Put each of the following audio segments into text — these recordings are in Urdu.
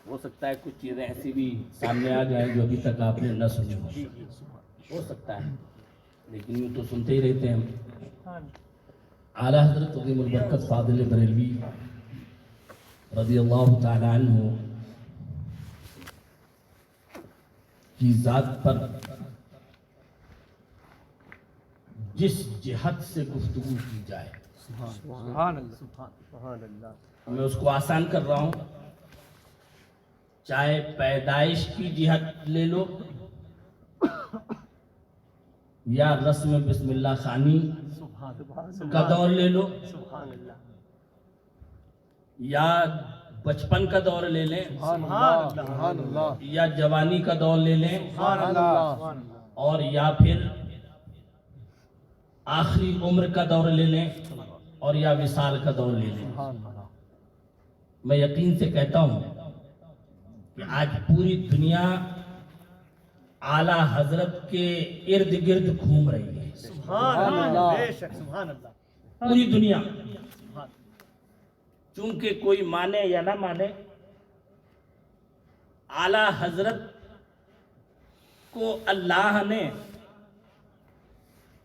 ہو سکتا ہے کچھ چیزیں ایسی بھی سامنے آ جائیں جو ابھی تک آپ نے نہ سنی ہو سکتا ہے، لیکن یوں تو سنتے ہی رہتے ہیں ہم۔ اعلیٰ حضرت عظیم البرکت فاضل بریلوی رضی اللہ تعالی عنہ کی ذات پر جس جہت سے گفتگو کی جائے، سبحان اللہ، میں اس کو آسان کر رہا ہوں، چاہے پیدائش کی جہت لے لو یا رسم بسم اللہ خانی کا دور لے لو یا بچپن کا دور لے لیں یا جوانی کا دور لے لیں اور یا پھر آخری عمر کا دور لے لیں اور یا وصال کا دور لے لیں، میں یقین سے کہتا ہوں کہ آج پوری دنیا اعلیٰ حضرت کے ارد گرد گھوم رہی ہے، پوری دنیا، چونکہ کوئی مانے یا نہ مانے اعلیٰ حضرت کو اللہ نے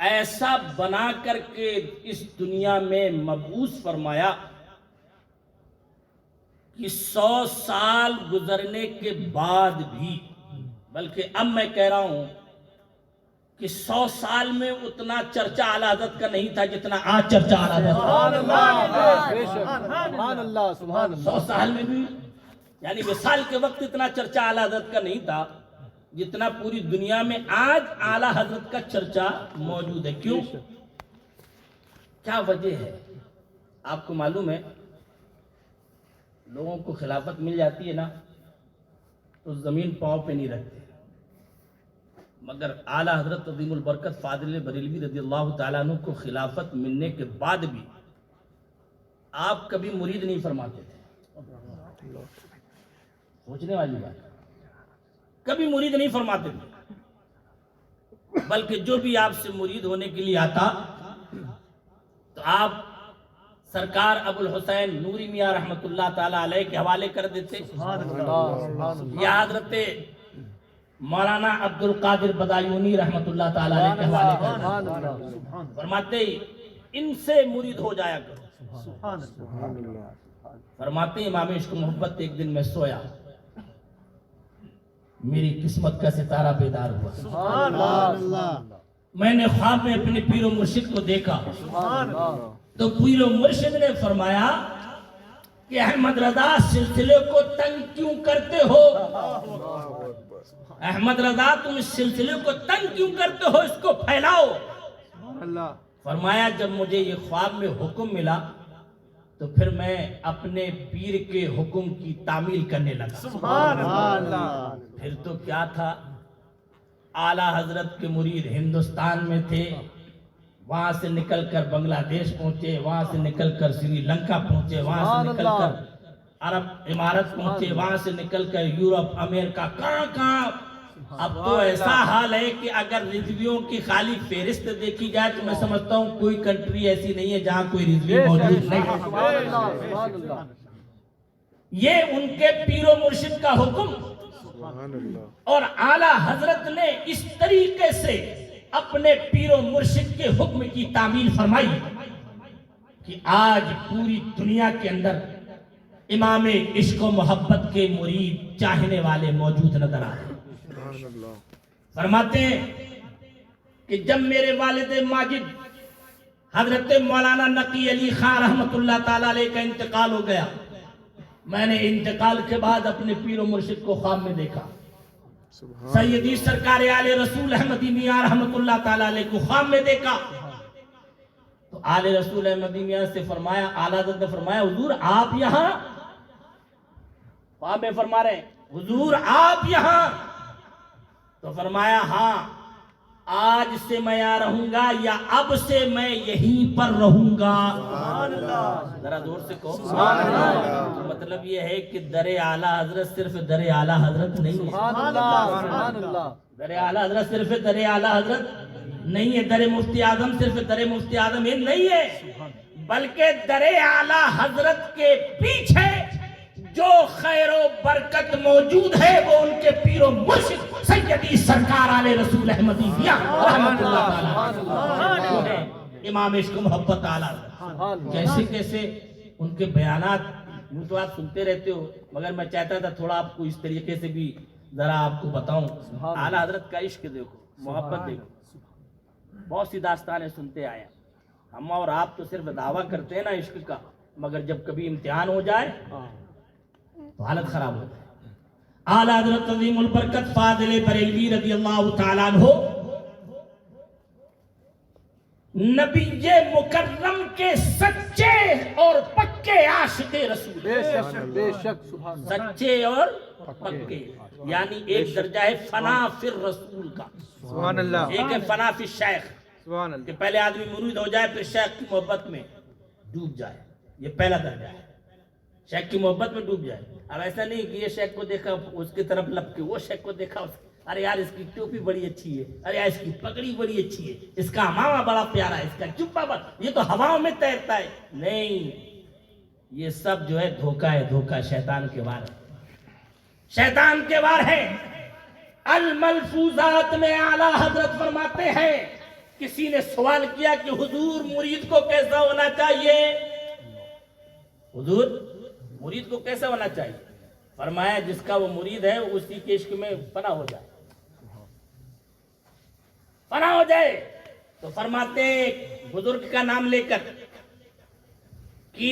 ایسا بنا کر کے اس دنیا میں مبعوث فرمایا کہ 100 سال گزرنے کے بعد بھی، بلکہ اب میں کہہ رہا ہوں کہ 100 سال میں اتنا چرچا اعلیٰ حضرت کا نہیں تھا جتنا آج چرچا اعلیٰ حضرت۔ 100 سال میں بھی یعنی وصال کے وقت اتنا چرچا اعلیٰ حضرت کا نہیں تھا جتنا پوری دنیا میں آج اعلیٰ حضرت کا چرچا موجود ہے۔ کیوں؟ کیا وجہ ہے؟ آپ کو معلوم ہے لوگوں کو خلافت مل جاتی ہے نا تو زمین پاؤں پہ نہیں رکھتے، مگر اعلیٰ حضرت عظیم البرکت فاضل بریلوی رضی اللہ تعالیٰ عنہ کو خلافت ملنے کے بعد بھی آپ کبھی مرید نہیں فرماتے تھے، سوچنے والی بات، کبھی مرید نہیں فرماتے تھے، بلکہ جو بھی آپ سے مرید ہونے کے لیے آتا تو آپ سرکار ابو الحسین نوری میاں رحمت اللہ تعالیٰ علیہ کے حوالے کر دیتے، یا حضرت مولانا عبد القادر بدایونی رحمت اللہ تعالیٰ علیہ کے حوالے کر دیتے، فرماتے ان سے مرید ہو جایا کرو۔ فرماتے امام عشق محبت ایک دن میں سویا، میری قسمت کا ستارہ بیدار ہوا، میں نے خواب میں اپنے پیر و مرشد کو دیکھا تو پیر و مرشد نے فرمایا کہ احمد رضا سلسلے کو تنگ کیوں کرتے ہو؟ احمد رضا تم اس سلسلے کو تنگ کیوں کرتے ہو، اس کو پھیلاؤ۔ فرمایا جب مجھے یہ خواب میں حکم ملا تو پھر میں اپنے پیر کے حکم کی تعمیل کرنے لگا۔ پھر تو کیا تھا، اعلیٰ حضرت کے مرید ہندوستان میں تھے، وہاں سے نکل کر بنگلہ دیش پہنچے، وہاں سے نکل کر سری لنکا پہنچے، وہاں سے نکل کر عرب امارت پہنچے، وہاں سے نکل کر یورپ، امریکہ، کہاں کہاں۔ اب تو ایسا حال ہے کہ اگر رضویوں کی خالی فہرست دیکھی جائے تو میں سمجھتا ہوں کوئی کنٹری ایسی نہیں ہے جہاں کوئی رضوی موجود نہیں۔ یہ ان کے پیر و مرشد کا حکم، اور اعلیٰ حضرت نے اس طریقے سے اپنے پیر و مرشد کے حکم کی تعمیل فرمائی کہ آج پوری دنیا کے اندر امام عشق و محبت کے مرید چاہنے والے موجود نظر آئے۔ فرماتے ہیں کہ جب میرے والد ماجد حضرت مولانا نقی علی خان رحمت اللہ تعالیٰ علیہ کا انتقال ہو گیا، میں نے انتقال کے بعد اپنے پیر و مرشد کو خواب میں دیکھا، سیدی سرکار آل رسول احمدی میاں رحمت اللہ تعالیٰ علیہ کو خواب میں دیکھا تو آل رسول احمدی میاں سے فرمایا، اعلیٰ حضرت نے فرمایا حضور آپ یہاں؟ خواب میں فرما رہے ہیں حضور آپ یہاں؟ تو فرمایا ہاں، آج سے میں یہاں رہوں گا یا اب سے میں یہیں پر رہوں گا۔ ذرا زور سے کہو سبحان اللہ۔ مطلب یہ ہے کہ در اعلیٰ حضرت صرف در اعلیٰ حضرت نہیں ہے، در اعلیٰ حضرت صرف در اعلیٰ حضرت نہیں ہے، در مفتی اعظم صرف در مفتی اعظم نہیں ہے، بلکہ در اعلیٰ حضرت کے پیچھے جو جو خیر و برکت موجود ہے وہ ان کے پیر و مرشد سیدی سرکار آل رسول احمدی رحمت اللہ تعالی امام عشق و محبت اعلی کیسے کیسے ان کے بیانات یوں تو آپ سنتے رہتے ہو، مگر میں چاہتا تھا تھوڑا آپ کو اس طریقے سے بھی ذرا آپ کو بتاؤں. اعلی حضرت کا عشق دیکھو، محبت دیکھو. بہت سی داستانیں سنتے آئے ہیں ہم اور آپ، تو صرف دعویٰ کرتے ہیں نا عشق کا، مگر جب کبھی امتحان ہو جائے تو حالت خراب ہو جائے. اعلی حضرت عظیم البرکت فاضل بریلوی رضی اللہ تعالیٰ عنہ نبی مکرم کے سچے اور پکے عاشق رسول، بے شک سبحان سچے اور پکے، یعنی ایک درجہ ہے فنا فی الرسول کا، سبحان اللہ، ایک ہے فنا فی الشیخ، سبحان اللہ. کہ پہلے آدمی مرید ہو جائے پھر شیخ کی محبت میں ڈوب جائے، یہ پہلا درجہ ہے، شیخ کی محبت میں ڈوب جائے. اب ایسا نہیں کہ یہ شیخ کو دیکھا اس کی طرف لپ کے، وہ شیخ کو دیکھا ارے یار اس کی ٹوپی بڑی اچھی ہے، ارے یار اس کی پگڑی بڑی اچھی ہے، اس کا امامہ بڑا پیارا ہے، اس کا جبہ بڑا، یہ تو ہواؤں میں تیرتا ہے. نہیں، یہ سب جو ہے دھوکہ ہے، دھوکہ شیطان کے وار ہے، شیطان کے وار ہے. الملفوظات میں اعلیٰ حضرت فرماتے ہیں، کسی نے سوال کیا کہ حضور مرید کو کیسا ہونا چاہیے، حضور مرید کو کیسا ہونا چاہیے؟ فرمایا جس کا وہ مرید ہے اسی کے عشق میں فنا ہو جائے، فنا ہو جائے. تو فرماتے ہیں بزرگ کا نام لے کر کہ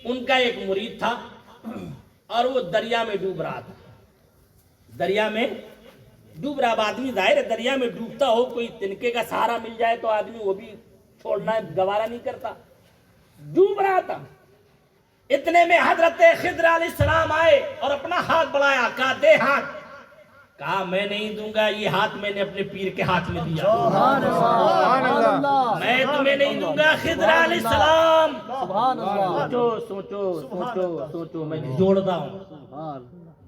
ان کا ایک مرید تھا اور وہ دریا میں ڈوب رہا تھا، دریا میں ڈوب رہا. اب آدمی ظاہر ہے دریا میں ڈوبتا ہو، کوئی تنکے کا سہارا مل جائے تو آدمی وہ بھی چھوڑنا گوارا نہیں کرتا. ڈوب رہا تھا، اتنے میں حضرت خضر علیہ السلام آئے اور اپنا ہاتھ بڑھایا، کہا دے ہاتھ. کہا میں نہیں دوں گا، یہ ہاتھ میں نے اپنے پیر کے ہاتھ میں دیا، سبحان اللہ، میں تمہیں نہیں دوں گا. خضر علیہ السلام سبحان اللہ، سوچو سوچو سوچو سوچو، میں جھنجھوڑتا ہوں،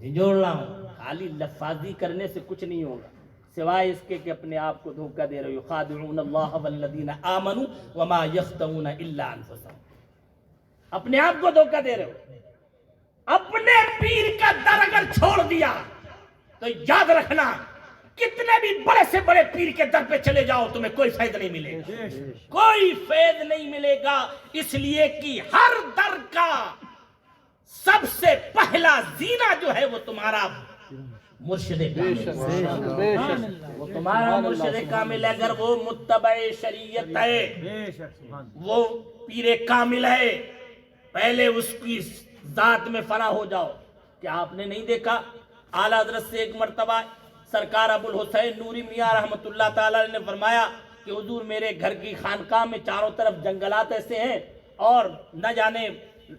جھنجھوڑ رہا ہوں. خالی لفاظی کرنے سے کچھ نہیں ہوگا سوائے اس کے کہ اپنے آپ کو دھوکہ دے رہے ہو. خادعون اللہ والذین آمنوا وما یخدعون الا انفسهم، اپنے آپ کو دھوکہ دے رہے ہو. اپنے پیر کا در اگر چھوڑ دیا تو یاد رکھنا کتنے بھی بڑے سے بڑے پیر کے در پہ چلے جاؤ تمہیں کوئی فائدہ نہیں ملے گا، کوئی فائدہ نہیں ملے گا. اس لیے کہ ہر در کا سب سے پہلا زینہ جو ہے وہ تمہارا مرشد کامل، وہ تمہارا مرشد کامل ہے. اگر وہ متبع شریعت ہے، وہ پیر کامل ہے، پہلے اس کی ذات میں فنا ہو جاؤ. کیا آپ نے نہیں دیکھا اعلیٰ حضرت سے ایک مرتبہ سرکار ابو الحسین نوری میاں رحمت اللہ تعالی نے فرمایا کہ حضور میرے گھر کی خانقاہ میں چاروں طرف جنگلات ایسے ہیں اور نہ جانے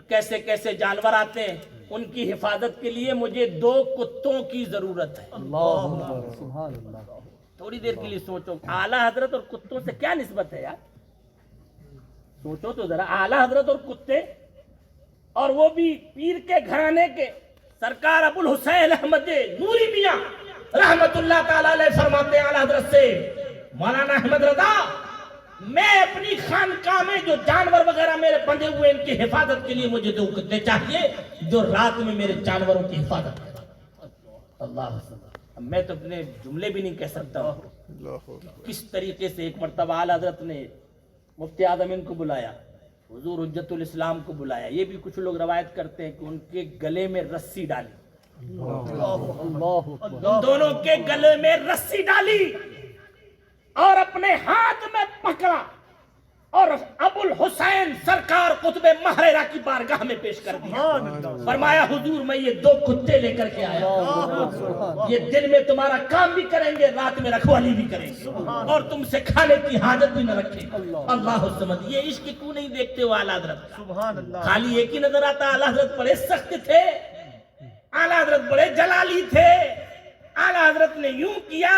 کیسے کیسے جانور آتے ہیں، ان کی حفاظت کے لیے مجھے 2 کتوں کی ضرورت ہے. اللہ سبحان اللہ. تھوڑی دیر کے لیے سوچو، اعلیٰ حضرت اور کتوں سے کیا نسبت ہے یار؟ سوچو تو ذرا، اعلیٰ حضرت اور کتے، اور وہ بھی پیر کے گھرانے کے سرکار ابو الحسین احمد نوری میاں رحمت اللہ تعالی علیہ فرماتے ہیں اعلیٰ حضرت سے، مولانا احمد رضا میں اپنی خانقاہ میں جو جانور وغیرہ میرے بندھے ہوئے ان کی حفاظت کے لیے مجھے 2 کتے چاہیے جو رات میں میرے جانوروں کی حفاظت کریں. اللہ اب میں تو اپنے جملے بھی نہیں کہہ سکتا ہوں کس طریقے سے. ایک مرتبہ اعلیٰ حضرت نے مفتی اعظم ان کو بلایا، حضور حجت الاسلام کو بلایا. یہ بھی کچھ لوگ روایت کرتے ہیں کہ ان کے گلے میں رسی ڈالی، ان دونوں کے گلے میں رسی ڈالی اور اپنے ہاتھ میں پکڑا اور ابو الحسین سرکار قطب مہرہ کی بارگاہ میں پیش کر دیا. فرمایا حضور میں یہ 2 کتے لے کر کے آیا، یہ دن میں تمہارا کام بھی کریں گے، رات میں رکھوالی بھی کریں گے اور تم سے کھانے کی حاجت بھی نہ رکھیں گے. اللہ سمجھ. یہ عشق کیوں نہیں دیکھتے ہو اعلیٰ حضرت کا؟ خالی ایک ہی نظر آتا، اعلیٰ حضرت بڑے سخت تھے، اعلیٰ حضرت بڑے جلالی تھے. اعلیٰ حضرت نے یوں کیا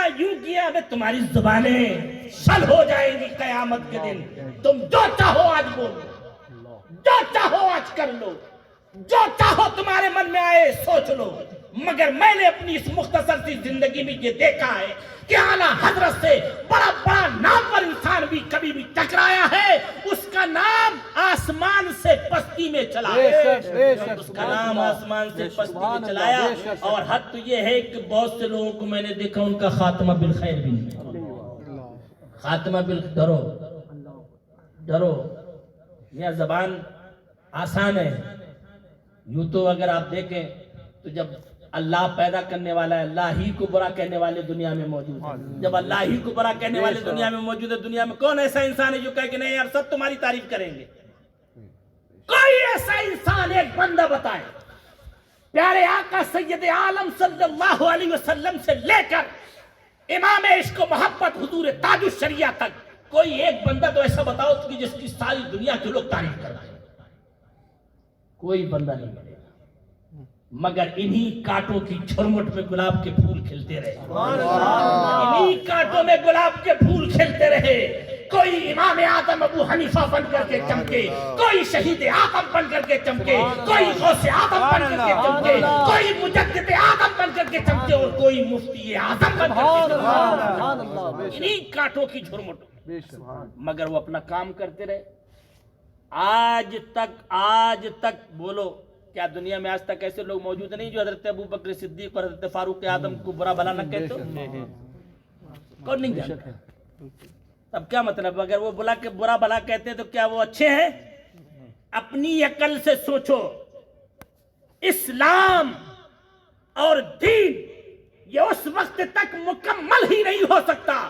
ابے تمہاری زبانیں شل ہو جائیں گی قیامت کے دن. تم جو چاہو آج بولو، جو چاہو آج کر لو، جو چاہو تمہارے من میں آئے سوچ لو، مگر میں نے اپنی اس مختصر سی زندگی میں یہ دیکھا ہے کہ اعلیٰ حضرت سے بڑا بڑا نامور انسان بھی کبھی بھی ٹکرایا ہے، اس کا نام آسمان سے پستی میں چلا ہے، اس کا نام آسمان سے پستی میں چلایا۔ اور حد تو یہ ہے کہ بہت سے لوگوں کو میں نے دیکھا ان کا خاتمہ بالخیر بھی نہیں، خاتمہ ڈرو ڈرو۔ یہ زبان آسان ہے، یوں تو اگر آپ دیکھیں تو جب اللہ پیدا کرنے والا ہے، اللہ ہی کو برا کہنے والے دنیا میں موجود ہے۔ جب اللہ ہی کو برا کہنے والے دنیا میں موجود ہے، دنیا میں کون ایسا انسان ہے جو کہے کہ نہیں یار سب تمہاری تعریف کریں گے؟ کوئی ایسا انسان ایک بندہ بتائے، پیارے آقا سید عالم صلی اللہ علیہ وسلم سے لے کر امام عشق و محبت حضور تاج الشریعہ تک کوئی ایک بندہ تو ایسا بتاؤ کہ جس کی ساری دنیا کے لوگ تعریف کر رہے ہیں؟ کوئی بندہ نہیں ملے گا، مگر انہی کانٹوں کی جھرمٹ میں گلاب کے پھول کھلتے رہے، انہی کانٹوں میں گلاب کے پھول کھلتے رہے۔ کوئی امام اعظم ابو حنیفہ بن کر کے چمکے، کوئی شہید اعظم بن کر کے چمکے، کوئی غوث اعظم بن کر کے چمکے، کوئی مجدد اعظم بن کر کے چمکے، اور کوئی مفتی اعظم بن کر کے چمکے، انہی کانٹوں کی جھرمٹ، مگر وہ اپنا کام کرتے رہے۔ آج تک بولو، کیا دنیا میں آج تک ایسے لوگ موجود نہیں جو حضرت ابو بکر صدیق اور حضرت فاروق اعظم کو برا بھلا نہ کہتے ہو؟ کون نہیں جانتا؟ تب کیا مطلب؟ اگر وہ برا بھلا کہتے ہیں تو کیا وہ اچھے ہیں؟ اپنی عقل سے سوچو، اسلام اور دین یہ اس وقت تک مکمل ہی نہیں ہو سکتا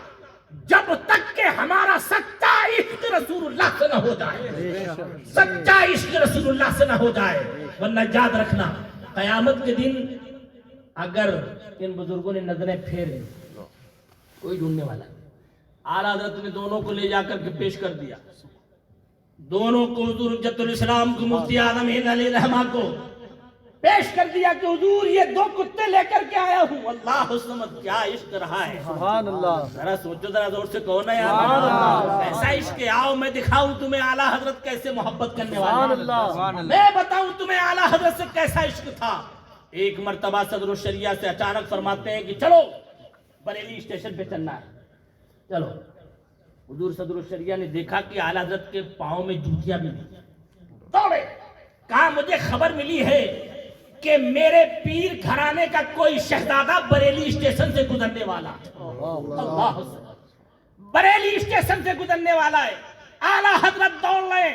جب تک کہ ہمارا سچا عشق رسول اللہ سے نہ ہو جائے، سچا عشق رسول اللہ سے نہ ہو جائے۔ ورنہ یاد رکھنا، قیامت کے دن اگر ان بزرگوں نے نظریں پھیر لی، کوئی ڈھونڈنے والا نہیں۔ اعلیٰ حضرت نے دونوں کو لے جا کر کے پیش کر دیا، دونوں کو حضور حجت الاسلام کو مفتی اعظم ہند علیہ رحمہ کو پیش کر دیا کہ حضور یہ دو کتے لے کر کے آیا ہوں۔ اللہ الصمد، کیا عشق رہا ہے، سبحان اللہ۔ ذرا سوچو، ذرا زور سے کہو نا یار، ایسا عشق ہے۔ آؤ میں دکھاؤں تمہیں اعلیٰ حضرت کیسے محبت کرنے والے، میں بتاؤں تمہیں اعلیٰ حضرت سے کیسا عشق تھا۔ ایک مرتبہ صدر الشریعہ سے اچانک فرماتے ہیں کہ چلو بریلی اسٹیشن پہ چلنا ہے، چلو۔ حضور صدر الشریعہ نے دیکھا کہ اعلیٰ حضرت کے پاؤں میں جوتیاں بھی نہیں، دوڑے، کہا مجھے خبر ملی ہے کہ میرے پیر گھرانے کا کوئی شہزادہ بریلی اسٹیشن سے گزرنے والا ہے، اللہ بریلی اسٹیشن سے گزرنے والا ہے۔ اعلیٰ حضرت دوڑ رہے،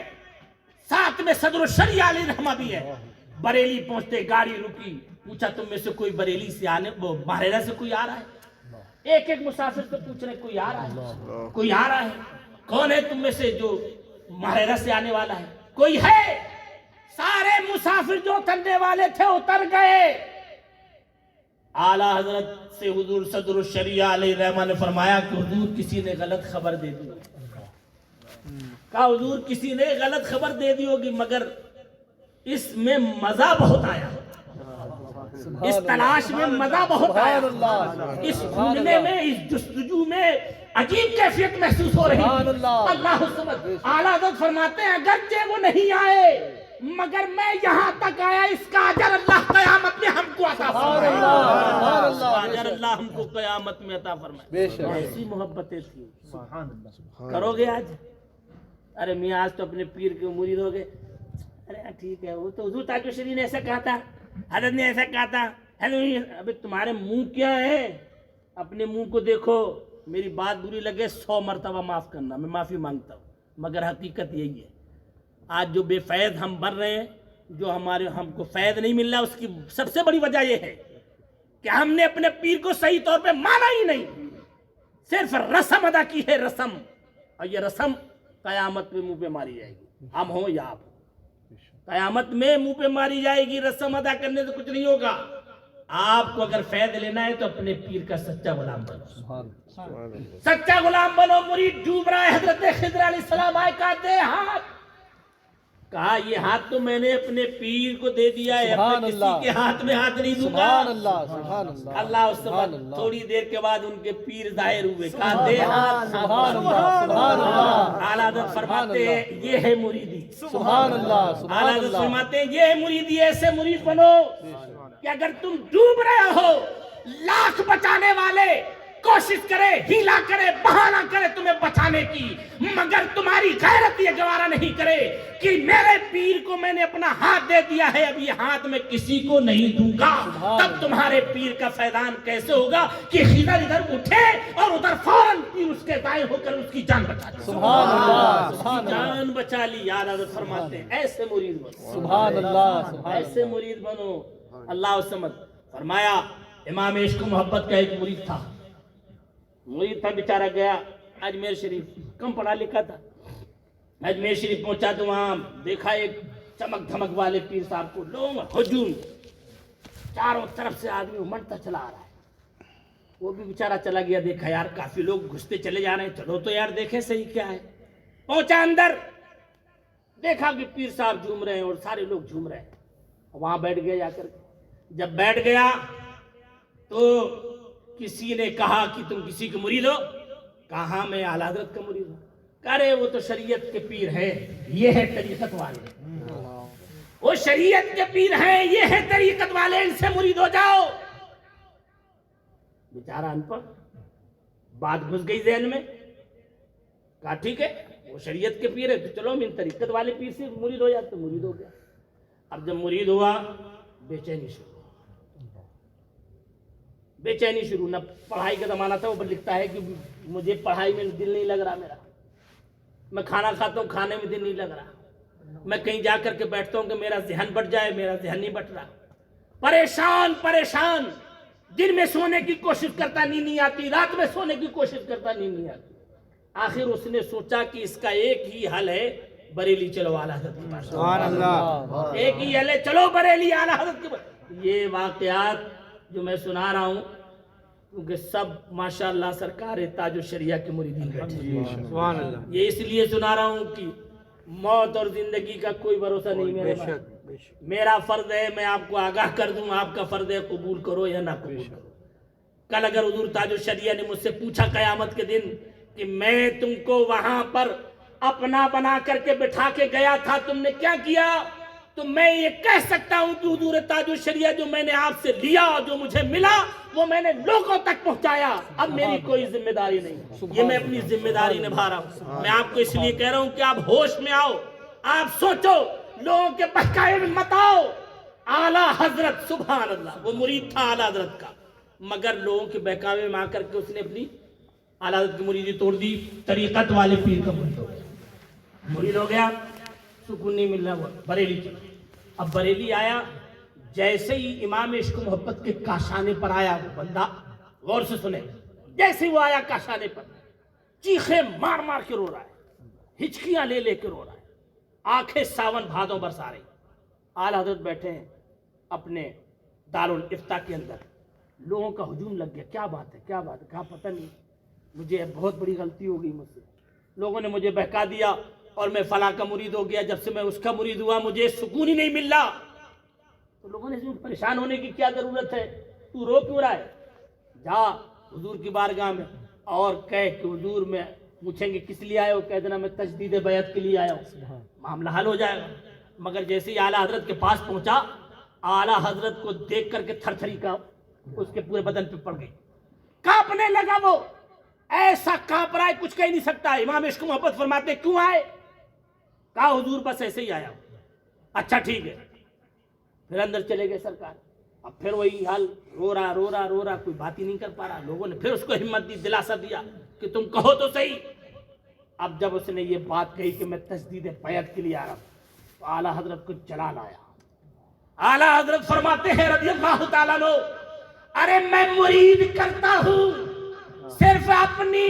ساتھ میں صدر الشریعہ علیہ رحمہ بھی ہے۔ بریلی پہنچتے گاڑی رکی، پوچھا تم میں سے کوئی بریلی سے ماہرہ سے کوئی آ رہا ہے؟ ایک ایک مسافر سے پوچھ رہے کوئی آ رہا ہے، کوئی آ رہا ہے؟ کون ہے تم میں سے جو ماہرہ سے آنے والا ہے؟ کوئی ہے؟ سارے مسافر جو اترنے والے تھے اتر گئے۔ اعلیٰ حضرت سے حضور صدر الشریعہ علیہ رحمہ نے فرمایا کہ حضور کسی نے غلط خبر دے دی، کہا حضور کسی نے غلط خبر دے دی ہوگی، مگر اس میں مزہ بہت آیا، اس تلاش میں مزہ بہت آیا، اس ڈھونڈنے میں، اس جستجو میں عجیب کیفیت محسوس ہو رہی ہے۔ اللہ سمجھ، اعلیٰ حضرت فرماتے ہیں اگرچہ وہ نہیں آئے مگر میں یہاں تک آیا، اس کا اجر اللہ قیامت میں ہم کو عطا فرمائے، اس کا اجر اللہ ہم کو قیامت میں عطا فرمائے۔ ایسی محبتیں تھیں، کرو گے آج؟ ارے میاں آج تو اپنے پیر کے مرید ہو گئے، ارے ٹھیک ہے، وہ تو حضور تاج الشریعہ نے ایسا کہا تھا، حضرت نے ایسا کہا تھا۔ ابھی تمہارے منہ کیا ہے؟ اپنے منہ کو دیکھو، میری بات بری لگے 100 مرتبہ معاف کرنا، میں معافی مانگتا ہوں، مگر حقیقت یہی ہے۔ آج جو بے فیض ہم بن رہے ہیں، جو ہم کو فیض نہیں مل رہا، اس کی سب سے بڑی وجہ یہ ہے کہ ہم نے اپنے پیر کو صحیح طور پہ مانا ہی نہیں، صرف رسم ادا کی ہے، رسم، اور یہ رسم قیامت میں منہ پہ ماری جائے گی، ہم ہوں یا آپ ہوں، قیامت میں منہ پہ ماری جائے گی۔ رسم ادا کرنے سے کچھ نہیں ہوگا۔ آپ کو اگر فیض لینا ہے تو اپنے پیر کا سچا غلام بنو، سچا غلام بنو۔ مرید ڈوب رہا ہے، حضرت خضر علیہ السلام آئے، کہا دے ہاتھ، کہا یہ ہاتھ تو میں نے اپنے پیر کو دے دیا ہے، اپنے کسی کے ہاتھ میں ہاتھ نہیں دوں گا۔ اللہ اس وقت تھوڑی دیر کے بعد ان کے پیر ظاہر ہوئے، کہا دے ہاتھ۔ اعلیٰ حضرت فرماتے ہیں یہ ہے مریدی، اعلیٰ حضرت فرماتے ہیں یہ ہے مریدی، ایسے مرید بنو کہ اگر تم ڈوب رہے ہو، لاکھ بچانے والے کوشش کرے، ہیلا کرے، بہانہ کرے تمہیں بچانے کی، مگر تمہاری غیرت یہ گوارا نہیں کرے کہ میرے پیر کو میں نے اپنا ہاتھ دے دیا ہے، اب یہ ہاتھ میں کسی کو نہیں دوں گا، تب تمہارے پیر کا فیضان کیسے ہوگا کہ خضر ادھر اٹھے اور ادھر فوراً پیر اس کے دائیں ہو کر اس کی جان بچا لی، سبحان اللہ، اس کی جان بچا لی۔ یاد حضرت فرماتے ہیں ایسے مرید بنو، سبحان اللہ، ایسے مرید بنو۔ اللہ سمجھ فرمایا امام عشق و محبت کا ایک مرید تھا بیچارہ گیا اجمیر شریف، کم پڑھا لکھا تھا، اجمیر شریف پہنچا تو وہاں دیکھا ایک چمک دھمک والے پیر صاحب کو، لوگ ہجوم، چاروں طرف سے آدمی امڑتا چلا آ رہا ہے۔ وہ بھی بیچارہ چلا گیا، دیکھا یار کافی لوگ گھستے چلے جا رہے ہیں، چلو تو یار دیکھیں صحیح کیا ہے۔ پہنچا اندر، دیکھا کہ پیر صاحب جھوم رہے ہیں اور سارے لوگ جھوم رہے ہیں، وہاں بیٹھ گیا جا کر۔ جب بیٹھ گیا تو کسی نے کہا کہ تم کسی کے مرید ہو؟ کہا ہاں میں اعلیٰ حضرت کا مرید ہوں۔ کہہ رہے وہ تو شریعت کے پیر ہے، یہ ہے طریقت والے، وہ شریعت کے پیر ہیں، یہ ہے طریقت والے، ان سے مرید ہو جاؤ۔ بیچارہ ان پڑھ، بات گھس گئی ذہن میں، کہا ٹھیک ہے وہ شریعت کے پیر ہے تو چلو من طریقت والے پیر سے مرید ہو جاتے، مرید ہو گیا۔ اب جب مرید ہوا بے چینی شروع، بے چینی شروع، نہ پڑھائی کا زمانہ تھا، وہ لکھتا ہے کہ مجھے پڑھائی میں دل نہیں لگ رہا میرا، میں کھانا کھاتا ہوں کھانے میں دل نہیں لگ رہا، میں کہیں جا کر کے بیٹھتا ہوں کہ میرا ذہن بٹ جائے، میرا ذہن نہیں بٹ رہا، پریشان پریشان، دن میں سونے کی کوشش کرتا نیند نہیں آتی، رات میں سونے کی کوشش کرتا نیند نہیں آتی۔ آخر اس نے سوچا کہ اس کا ایک ہی حل ہے، بریلی چلو اعلیٰ حضرت کے پاس، سبحان اللہ، ایک ہی حل ہے، چلو بریلی اعلیٰ حضرت کے پاس۔ یہ واقعات جو میں سنا رہا ہوں کیونکہ سب ماشاءاللہ سرکار تاج الشریعہ کے مریدین بیٹھے ہیں، سبحان اللہ، یہ اس لیے سنا رہا ہوں کہ موت اور زندگی کا کوئی بھروسہ نہیں میرے پاس۔ میرا فرض ہے میں آپ کو آگاہ کر دوں، آپ کا فرض ہے قبول کرو یا نہ قبول کرو۔ کل اگر حضور تاج الشریعہ نے مجھ سے پوچھا قیامت کے دن کہ میں تم کو وہاں پر اپنا بنا کر کے بٹھا کے گیا تھا، تم نے کیا کیا، تو میں یہ کہہ سکتا ہوں کہ حضور تاج الشریعہ جو میں نے آپ سے لیا، جو مجھے ملا، وہ میں نے لوگوں تک پہنچایا، اب میری کوئی ذمہ داری نہیں، یہ میں اپنی ذمہ داری نبھا رہا ہوں۔ میں آپ کو اس لیے کہہ رہا ہوں کہ آپ ہوش میں آؤ، آپ سوچو، لوگوں کے بہکاوے میں مت آؤ۔ اعلیٰ حضرت سبحان اللہ، وہ مرید تھا اعلیٰ حضرت کا، مگر لوگوں کے بہکاوے میں آ کر کے اس نے اپنی اعلیٰ حضرت کی مریدی توڑ دی، طریقت والے پیر کا مرید ہو گیا، مرید ہو گیا، سکون نہیں مل رہا، وہ بریلی چلا۔ اب بریلی آیا، جیسے ہی امام عشق و محبت کے کاشانے پر آیا وہ بندہ، غور سے سنے، جیسے وہ آیا کاشانے پر، چیخیں مار مار کے رو رہا ہے، ہچکیاں لے لے کے رو رہا ہے، آنکھیں ساون بھادوں برسا رہی۔ اعلیٰ حضرت بیٹھے ہیں اپنے دارالافتاء کے اندر، لوگوں کا ہجوم لگ گیا، کیا بات ہے کیا بات ہے، کہا پتہ نہیں، مجھے بہت بڑی غلطی ہو گئی مجھ سے، لوگوں نے مجھے بہکا دیا اور میں فلاں کا مرید ہو گیا، جب سے میں اس کا مرید ہوا مجھے سکون ہی نہیں مل رہا۔ تو لوگوں نے پریشان ہونے کی کیا ضرورت ہے، تو رو کیوں رہا ہے، جا حضور کی بارگاہ میں اور کہہ کہ حضور میں پوچھیں گے کس لیے آئے ہو، کہہ دینا میں تجدید بیعت کے لیے آیا ہوں، معاملہ حل ہو جائے گا۔ مگر جیسے ہی اعلیٰ حضرت کے پاس پہنچا، اعلیٰ حضرت کو دیکھ کر کے تھر تھری کا اس کے پورے بدن پہ پڑ گئی، کانپنے لگا، وہ ایسا کانپ رہا ہے کچھ کہہ نہیں سکتا۔ امام عشق و محبت فرماتے کیوں آئے، کہا حضور بس ایسے ہی آیا ہوں۔ اچھا ٹھیک ہے، پھر اندر چلے گئے سرکار، اب پھر وہی حال، رو رہا رو رہا رو رہا، کوئی بات ہی نہیں کر پا رہا۔ لوگوں نے پھر اس کو ہمت دی، دلاسا دیا کہ تم کہو تو صحیح۔ اب جب اس نے یہ بات کہی کہ میں تجدید بیعت کے لیے آ رہا ہوں، تو اعلیٰ حضرت کو جلال آیا۔ اعلیٰ حضرت فرماتے ہیں رضی اللہ تعالیٰ عنہ، ارے میں مرید کرتا ہوں صرف اپنی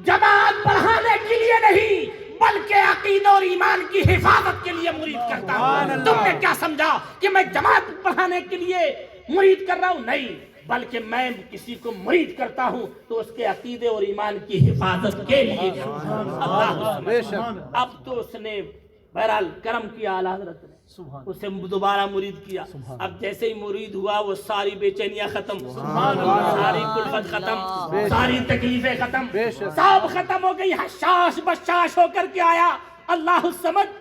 جماعت بڑھانے کے لیے نہیں بلکہ عقیدہ اور ایمان کی حفاظت کے لیے مرید کرتا ہوں۔ تم نے کیا سمجھا کہ میں جماعت بڑھانے کے لیے مرید کر رہا ہوں؟ نہیں، بلکہ میں کسی کو مرید کرتا ہوں تو اس کے عقیدے اور ایمان کی حفاظت کے لیے۔ اب تو اس نے بہرحال کرم کیا اعلیٰ حضرت نے، اسے دوبارہ مرید کیا۔ اب جیسے ہی مرید ہوا وہ ساری بے چینیاں ختم، ساری کلفت ختم، ساری تکلیفیں ختم، سب ختم ہو گئی، حشاش بشاش ہو کر کے آیا۔ اللہ الصمد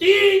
3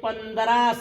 15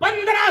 15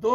2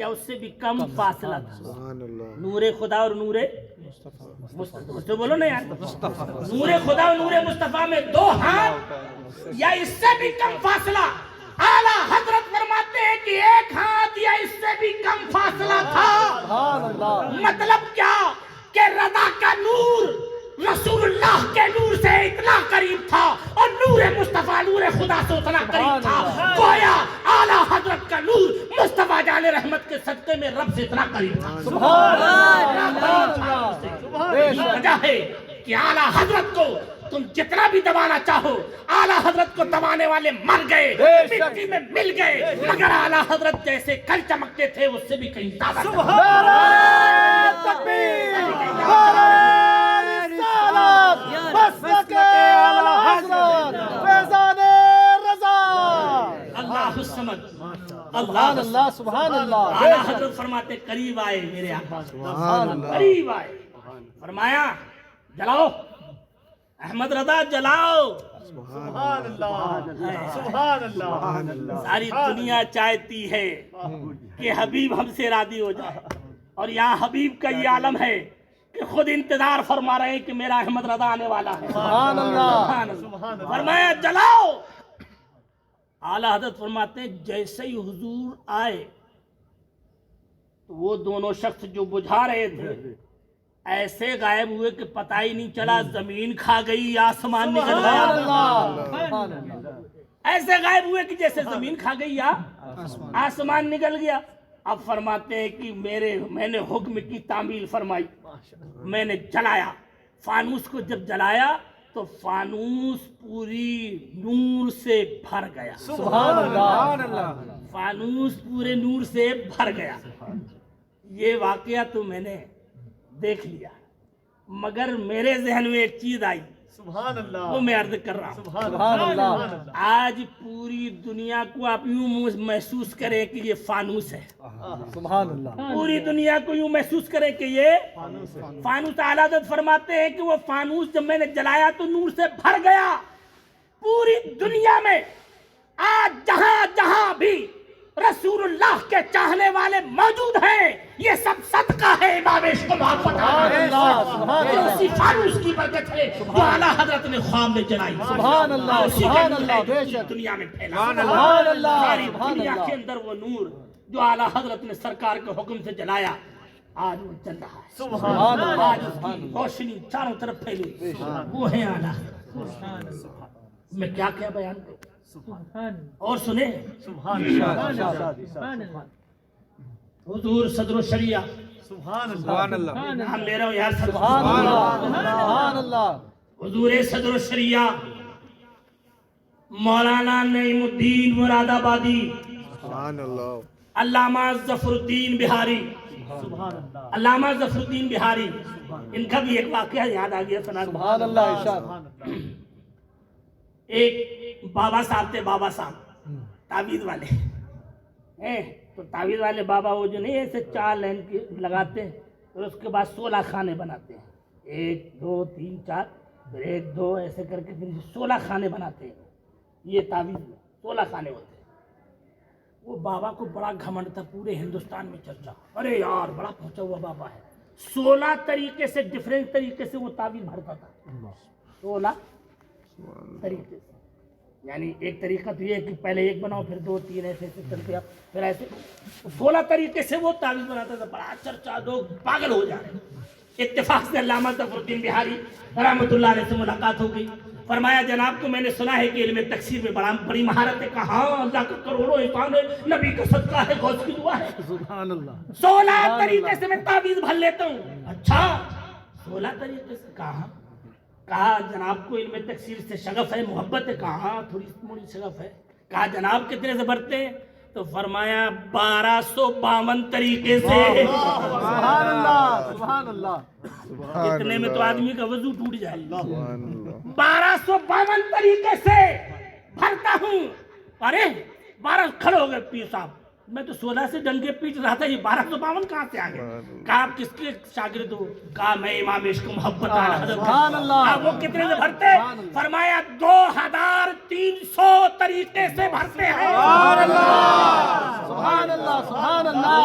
یا اس سے بھی کم فاصلہ تھا. نور خدا اور نور مصطفیٰ بولو نا یار, نور خدا اور نور مصطفیٰ میں 2 ہاتھ یا اس سے بھی کم فاصلہ. اعلیٰ حضرت فرماتے ہیں کہ 1 ہاتھ یا اس سے بھی کم فاصلہ تھا. مطلب کیا کہ رضا کا نور رسول اللہ کے نور سے اتنا قریب تھا اور نور مصطفیٰ نور خدا سے اتنا قریب تھا. گویا اعلیٰ حضرت کا نور مصطفیٰ جان رحمت کے صدقے میں رب سے اتنا قریب تھا. یہی وجہ ہے کہ اعلیٰ حضرت کو تم جتنا بھی دبانا چاہو, اعلیٰ حضرت کو دبانے والے مر گئے, مٹی میں مل گئے, مگر اعلیٰ حضرت جیسے کل چمکتے تھے اس سے بھی کہیں زیادہ. اللہ الصمد, اللہ سبحان اللہ. اعلیٰ حضرت فرماتے قریب آئے میرے آقا, قریب آئے, فرمایا جلاؤ احمد رضا جلاؤ. سبحان اللہ, سبحان اللہ. ساری دنیا چاہتی ہے کہ حبیب ہم سے راضی ہو جائے, اور یہاں حبیب کا یہ عالم ہے کہ خود انتظار فرما رہے ہیں کہ میرا احمد رضا آنے والا ہے. سبحان اللہ. فرمایا جلاؤ. اعلیٰ حضرت فرماتے ہیں جیسے ہی حضور آئے تو وہ دونوں شخص جو بجھا رہے تھے ایسے غائب ہوئے کہ پتہ ہی نہیں چلا زمین کھا گئی یا آسمان نکل گیا. ایسے غائب ہوئے کہ جیسے زمین کھا گئی یا آسمان نکل گیا. اب فرماتے ہیں کہ میں نے حکم کی تعمیل فرمائی, میں نے جلایا فانوس کو. جب جلایا تو فانوس پوری نور سے بھر گیا. سبحان اللہ. فانوس پورے نور سے بھر گیا. یہ واقعہ تو میں نے دیکھ لیا, مگر میرے ذہن میں ایک چیز آئی, سبحان اللہ, وہ میں عرض کر رہا ہوں. سبحان اللہ. آج پوری دنیا کو آپ یوں محسوس کریں کہ یہ فانوس ہے. سبحان اللہ. پوری دنیا کو یوں محسوس کریں کہ یہ فانوس. اعلیٰ حضرت فرماتے ہیں کہ وہ فانوس جب میں نے جلایا تو نور سے بھر گیا. پوری دنیا میں آج جہاں جہاں بھی رسول اللہ کے چاہنے والے موجود ہیں, یہ سب صدقہ ہے امام عشق و محبت. یہ اسی فانوس کی برکت ہے جو اعلیٰ حضرت نے خواب میں جلائی. سبحان اللہ. سبحان اللہ. دنیا میں پھیلا. سبحان اللہ. ساری دنیا کے اندر وہ نور جو اعلیٰ حضرت نے سرکار کے حکم سے جلایا آج وہ چل رہا ہے. سبحان اللہ. آج اس کی روشنی چاروں طرف پھیلی. وہ ہے اعلیٰ حضرت. میں کیا بیان کروں, اور سنیں. سبحان اللہ. حضور صدر الشریعہ. سبحان اللہ. ہم لے رہا ہوں یار. سبحان اللہ. سبحان اللہ. حضور صدر الشریعہ مولانا نعیم الدین مراد آبادی, علامہ ظفر الدین بہاری, علامہ ظفر الدین بہاری, ان کا بھی ایک واقعہ یاد آ گیا. سبحان اللہ. ارشاد. ایک بابا صاحب تھے, بابا صاحب تعویذ والے ہیں. تو تعویذ والے بابا وہ جو نہیں ایسے 4 لائن لگاتے ہیں, پھر اس کے بعد 16 خانے بناتے ہیں. 1 2 3 4 پھر 1 2 ایسے کر کے پھر 16 خانے بناتے ہیں. یہ تعویذ میں 16 خانے ہوتے ہیں. وہ بابا کو بڑا گھمنڈ تھا, پورے ہندوستان میں چرچا, ارے یار بڑا پہنچا ہوا بابا ہے. 16 طریقے سے ڈفرینٹ طریقے سے وہ تعویذ بھرتا تھا. 16 طریقے سے, یعنی ایک طریقہ تو یہ ہے کہ پہلے 1 بناؤ پھر 2 3 ایسے چلتے آپ, پھر ایسے 16 طریقے سے وہ تعویذ بناتا تھا. بڑا چرچا, لوگ پاگل ہو جا رہے ہیں. اتفاق سے علامہ ظفر الدین بہاری رحمۃ اللہ علیہ سے ملاقات ہو گئی. فرمایا جناب کو میں نے سنا ہے کہ علم تکثیر میں بڑی مہارت ہے. کہا ہاں, اللہ کا کروڑوں احسان ہے, نبی کا صدقہ ہے, غوث کی دعا ہے. سبحان اللہ. 16 طریقے سے میں تعویذ بھر لیتا ہوں. اچھا 16 طریقے سے. کہا جناب کو علم تکثیر سے شغف ہے, محبت ہے. کہا تھوڑی موڑی شغف ہے. کہا جناب کتنے سے بھرتے ہیں؟ تو فرمایا 1252 طریقے سے. سبحان اللہ. سبحان اللہ. اتنے میں تو آدمی کا وضو ٹوٹ جائے. 1252 طریقے سے بھرتا ہوں. ارے 12 کھڑے ہو گئے پیر صاحب, میں تو 16 سے ڈنگے پیٹ رہا تھا, یہ 1252 کہاں سے آ گئے؟ کہا آپ کس کے شاگرد ہو؟ کہا میں امام عشق و محبت حضرت. وہ کتنے سے بھرتے؟ فرمایا 2300 طریقے سے بھرتے ہیں. سبحان اللہ. سبحان اللہ.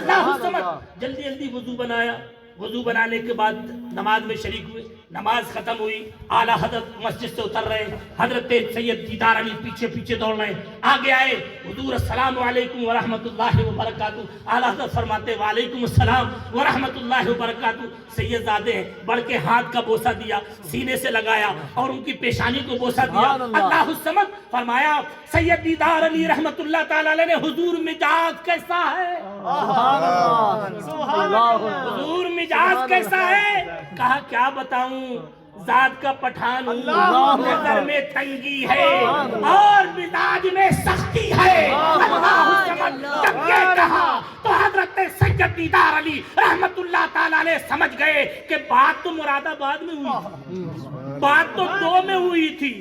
اللہ الصمد. جلدی جلدی وضو بنایا. وضو بنانے کے بعد نماز میں شریک ہوئے. نماز ختم ہوئی. اعلیٰ حضرت مسجد سے اتر رہے. حضرت سید دیدار علی پیچھے پیچھے دوڑ رہے. آگے آئے. حضور السلام علیکم ورحمۃ اللہ وبرکاتہ. اعلیٰ حضرت فرماتے وعلیکم السلام ورحمۃ اللہ وبرکاتہ. سید زادے ہیں بڑھ کے ہاتھ کا بوسہ دیا, سینے سے لگایا اور ان کی پیشانی کو بوسہ دیا. اللہ الصمد فرمایا سید دیدار علی رحمۃ اللہ تعالی علیہ نے حضور مزاج کیسا ہے, حضور مزاج کیسا ہے. کہا کیا بتاؤں, ذات کا پٹھان ہوں, نظر میں تنگی ہے اور مزاج میں سختی ہے. اللہ الصمد جب یہ کہا تو حضرت سید دیدار علی رحمت اللہ تعالی علیہ سمجھ گئے کہ بات تو مراد آباد میں ہوئی, بات تو دو میں ہوئی تھی,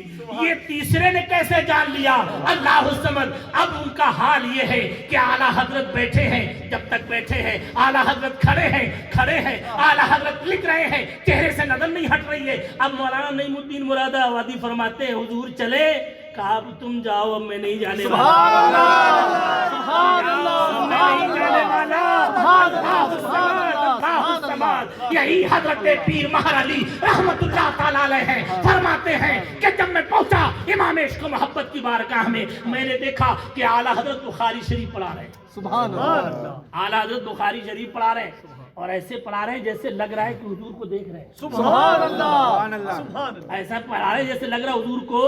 یہ تیسرے نے کیسے جان لیا. اللہ الصمد. اب ان کا حال یہ ہے کہ اعلیٰ حضرت بیٹھے ہیں, جب تک بیٹھے ہیں اعلیٰ حضرت کھڑے ہیں, اعلیٰ حضرت لکھ رہے ہیں, چہرے سے نظر نہیں ہٹ رہی ہے. اب مولانا نعیم الدین مراد آبادی فرماتے ہیں حضور چلے. کہا اب تم جاؤ, اب میں نہیں جانے والا. یہی حضرت پیر مہر علی رحمت اللہ تعالیٰ علیہ ہیں. فرماتے ہیں کہ جب میں پہنچا امام عشق و محبت کی بارگاہ میں نے دیکھا کہ اعلیٰ حضرت بخاری شریف پڑھا رہے ہیں. سبحان اللہ. اعلیٰ حضرت بخاری شریف پڑھا رہے ہیں اور ایسے پڑھا رہے ہیں جیسے لگ رہا ہے کہ حضور کو دیکھ رہے ہیں. سبحان اللہ. ایسا پڑھا رہے ہیں جیسے لگ رہا ہے حضور کو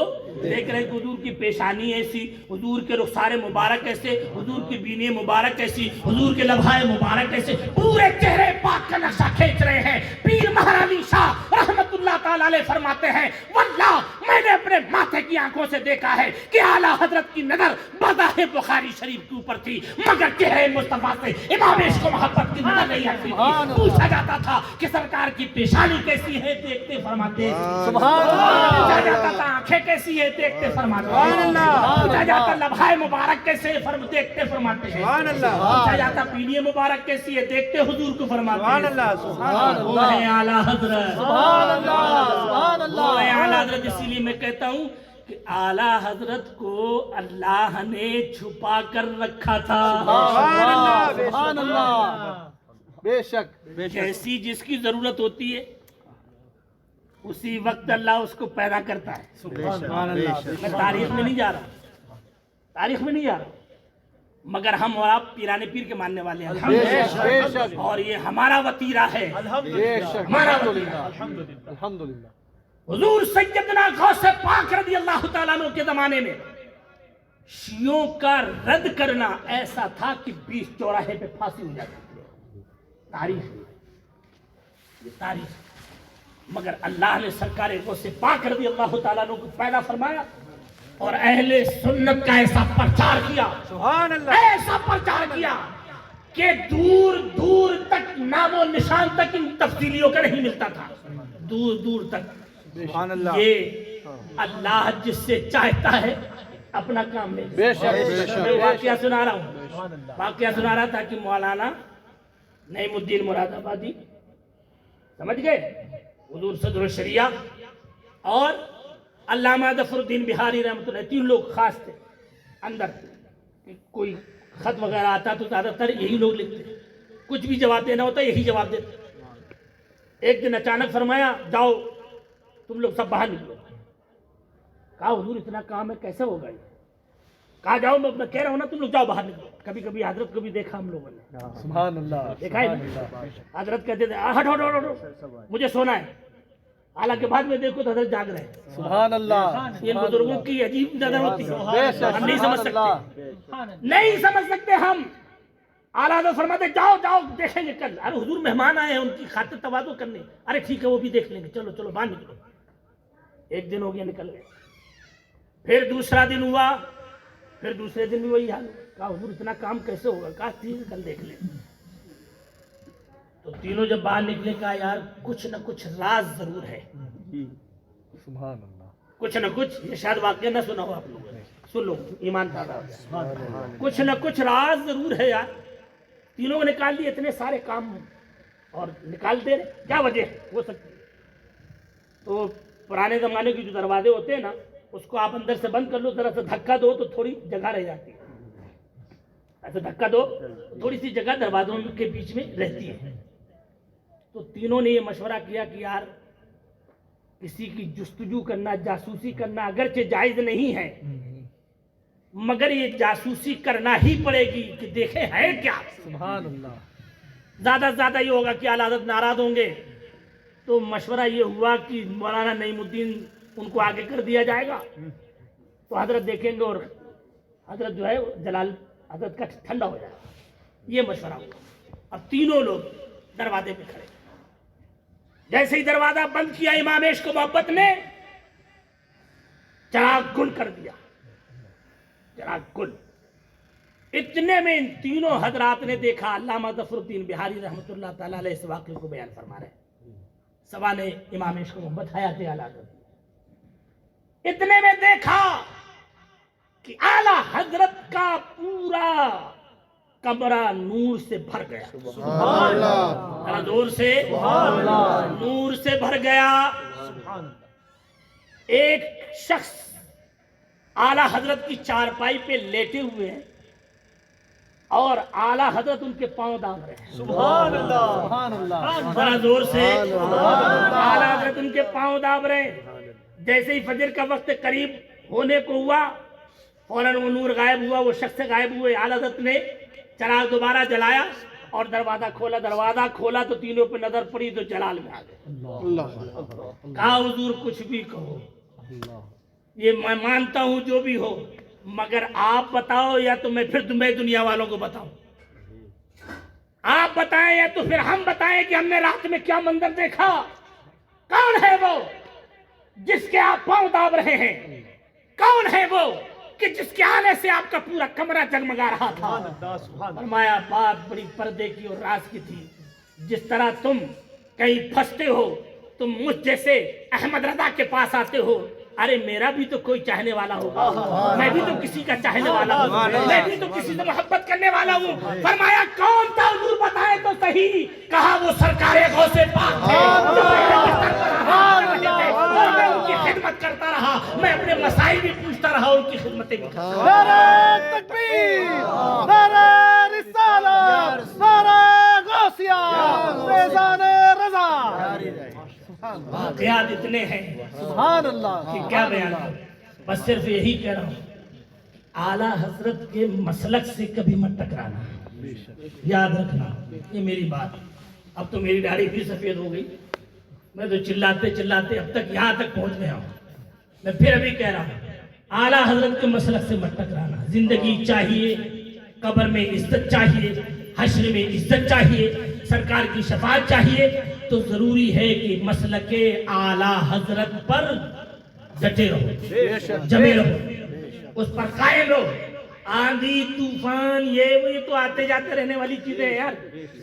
دیکھ رہے ہیں کہ حضور کی پیشانی ایسی, حضور کے رخسار مبارک ایسے, حضور کی بینی مبارک ایسی, حضور کے لبھائے مبارک ایسے, پورے چہرے پاک کا نقشہ کھینچ رہے ہیں. پیر مہر علی شاہ رحمت اللہ تعالی علیہ فرماتے ہیں واللہ میں نے اپنے ماتھے کی آنکھوں سے دیکھا ہے کہ اعلیٰ حضرت کی نظر بظاہر بخاری شریف کے اوپر تھی, مگر چہرے مصطفیٰ سے امام عشق و محبت کی نظر نہیں ہٹتی. پوچھا جاتا تھا کہ سرکار کی پیشانی کیسی ہے, دیکھتے فرماتے سبحان اللہ. پوچھا جاتا تھا آنکھیں کیسی ہے, دیکھتے فرماتے پوچھا جاتا لبھائے مبارک کیسے, دیکھتے فرماتے ہیں. پوچھا جاتا پینی مبارک کیسی ہے, دیکھتے حضور کو فرماتے ہیں. وہ ہے اعلیٰ حضرت, وہ ہے اعلیٰ حضرت. اسی لیے میں کہتا ہوں کہ اعلیٰ حضرت کو اللہ نے چھپا کر رکھا تھا. سبحان اللہ. بے شک جیسی جس کی ضرورت ہوتی ہے اسی وقت اللہ اس کو پیدا کرتا ہے. سبحان اللہ. میں تاریخ میں نہیں جا رہا, تاریخ میں نہیں جا رہا, مگر ہم اور آپ پیرانے پیر کے ماننے والے ہیں بے شک. اور یہ ہمارا وطیرہ ہے. بے شک. ہمارا الحمدللہ. حضور سیدنا غوث پاک رضی اللہ تعالیٰ عنہ کے زمانے میں شیعوں کا رد کرنا ایسا تھا کہ 20 چوراہے پہ پھانسی ہو جاتی. تاریخ, یہ تاریخ. مگر اللہ نے سرکار غوث پاک رضی اللہ تعالیٰ عنہ کو پیدا فرمایا اور اہل سنت کا ایسا پرچار کیا, سبحان اللہ. ایسا پرچار کیا کہ دور دور تک نام و نشان تک ان تفصیلیوں کا نہیں ملتا تھا, دور دور تک. سبحان اللہ. یہ اللہ جس سے چاہتا ہے اپنا کام لے. بے شک. میں واقعہ سنا رہا ہوں, واقعہ سنا رہا تھا کہ مولانا نعیم الدین مراد آبادی سمجھ گئے, حضور صدر الشریعہ اور علامہ ظفر الدین بہاری رحمۃ اللہ, 3 لوگ خاص تھے اندر. کوئی خط وغیرہ آتا تو زیادہ تر یہی لوگ لکھتے, کچھ بھی جواب دینا ہوتا یہی جواب دیتے. ایک دن اچانک فرمایا جاؤ تم لوگ سب باہر نکلو. کہا حضور اتنا کام ہے کیسے ہوگا یہ. کہا جاؤ, میں کہہ رہا ہوں نا تم لوگ جاؤ باہر نکلو. کبھی کبھی حضرت کو بھی دیکھا ہم لوگوں نے, سبحان اللہ. دیکھا ہے نا, حضرت کہتے تھے ہٹ ہٹ ہٹ مجھے سونا ہے, حالانکہ بعد میں دیکھو تو حضرت جاگ رہے ہیں. سبحان اللہ. یہ بزرگوں کی عجیب نظر ہوتی ہے, بے شک. ہم نہیں سمجھ سکتے, نہیں سمجھ سکتے ہم. اعلیٰ حضرت فرماتے جاؤ جاؤ دیکھیں گے کل. ارے حضور مہمان آئے ہیں ان کی خاطر تواضع کرنے. ارے ٹھیک ہے وہ بھی دیکھ لیں گے, چلو چلو باہر نکلو. ایک دن ہو گیا نکل گئے, پھر دوسرا دن ہوا, پھر دوسرے دن بھی وہی حال. کہا حضور اتنا کام کیسے ہوگا. کہا ٹھیک ہے کل دیکھ لیں. تو تینوں جب باہر نکلے کہا یار کچھ نہ کچھ راز ضرور ہے. سبحان اللہ. کچھ نہ کچھ, یہ شاید واقعہ نہ سنا ہو آپ لوگوں نے, سن لو ایمان تازہ ہو جائے. کچھ نہ کچھ راز ضرور ہے یار. تینوں کو نکال لیے اتنے سارے کام اور نکال دے رہے, کیا وجہ ہو سکتی. تو پرانے زمانے کے جو دروازے ہوتے ہیں نا اس کو آپ اندر سے بند کر لو, ذرا سا دھکا دو تو تھوڑی جگہ رہ جاتی ہے. ایسے دھکا دو تھوڑی سی جگہ دروازوں کے بیچ میں رہتی ہے. تو تینوں نے یہ مشورہ کیا کہ یار کسی کی جستجو کرنا، جاسوسی کرنا اگرچہ جائز نہیں ہے، مگر یہ جاسوسی کرنا ہی پڑے گی کہ دیکھیں ہے کیا. سبحان اللہ. زیادہ سے زیادہ یہ ہوگا کہ اعلیٰ حضرت ناراض ہوں گے. تو مشورہ یہ ہوا کہ مولانا نعیم الدین ان کو آگے کر دیا جائے گا، تو حضرت دیکھیں گے اور حضرت جو ہے جلال حضرت کا ٹھنڈا ہو جائے گا. یہ مشورہ ہوا. اب تینوں لوگ دروازے پہ کھڑے. جیسے ہی دروازہ بند کیا امام عشق و محبت نے چراغ گل کر دیا. چراغ گل. اتنے میں ان تینوں حضرات نے دیکھا. علامہ ظفر الدین بہاری رحمۃ اللہ تعالیٰ علیہ اس واقعے کو بیان فرما رہے ہیں. سوال امام عشق و محبت حیات اعلیٰ حضرت. اتنے میں دیکھا کہ اعلیٰ حضرت کا پورا کمرہ نور سے بھر گیا. سبحان اللہ. ذرا زور سے سبحان اللہ. نور سے بھر گیا. ایک شخص اعلیٰ حضرت کی چارپائی پہ لیٹے ہوئے ہیں اور اعلیٰ حضرت ان کے پاؤں داب رہے ہیں. سبحان اللہ. سبحان اللہ. ذرا زور سے سبحان اللہ. اعلیٰ حضرت ان کے پاؤں داب رہے ہیں. جیسے ہی فجر کا وقت قریب ہونے کو ہوا فوراً وہ نور غائب ہوا، وہ شخص غائب ہوئے. اعلیٰ حضرت نے چراغ دوبارہ جلایا اور دروازہ کھولا. دروازہ کھولا تو تینوں پہ نظر پڑی تو جلال میں آ گئے. اللہ. کہا حضور کچھ بھی کہو، یہ میں مانتا ہوں جو بھی ہو، مگر آپ بتاؤ یا تو میں پھر تمہیں دنیا والوں کو بتاؤں. آپ بتائیں یا تو پھر ہم بتائیں کہ ہم نے رات میں کیا منظر دیکھا. کون ہے وہ جس کے آپ پاؤں داب رہے ہیں؟ کون ہے وہ کہ جس کے آنے سے آپ کا پورا کمرہ جگمگا رہا تھا؟ فرمایا بات بڑی پردے کی اور راز کی تھی. جس طرح تم کہیں پھنستے ہو، تم مجھ جیسے احمد رضا کے پاس آتے ہو، ارے میرا بھی تو کوئی چاہنے والا ہوگا، میں بھی تو کسی کا چاہنے والا ہوں، میں بھی تو کسی سے محبت کرنے والا ہوں. فرمایا کون تھا حضور بتائے تو صحیح. کہا وہ سرکار غوث پاک تھے اور میں ان کی خدمت کرتا رہا، میں اپنے مسائل بھی پوچھتا رہا، ان کی خدمتیں بھی کرتا رہا. نعرہ تکبیر، نعرہ رسالت، نعرہ غوثیہ، فیضان رضا. واقعات اتنے ہیں سبحان اللہ. کہ کیا بیان کروں. بس صرف یہی کہہ رہا ہوں اعلیٰ حضرت کے مسلک سے کبھی مت ٹکرانا. یاد رکھنا یہ میری بات. اب تو میری داڑھی بھی سفید ہو گئی، میں تو چلاتے چلاتے اب تک یہاں تک پہنچ گیا ہوں. میں پھر ابھی کہہ رہا ہوں اعلیٰ حضرت کے مسلک سے مت ٹکرانا. زندگی چاہیے، قبر میں عزت چاہیے، حشر میں عزت چاہیے، سرکار کی شفاعت چاہیے، تو ضروری ہے کہ مسلک اعلیٰ حضرت پر ڈٹے رہو، جمے رہو، اس پر قائم رہو. آندھی طوفان یہ تو آتے جاتے رہنے والی چیزیں ہیں یار.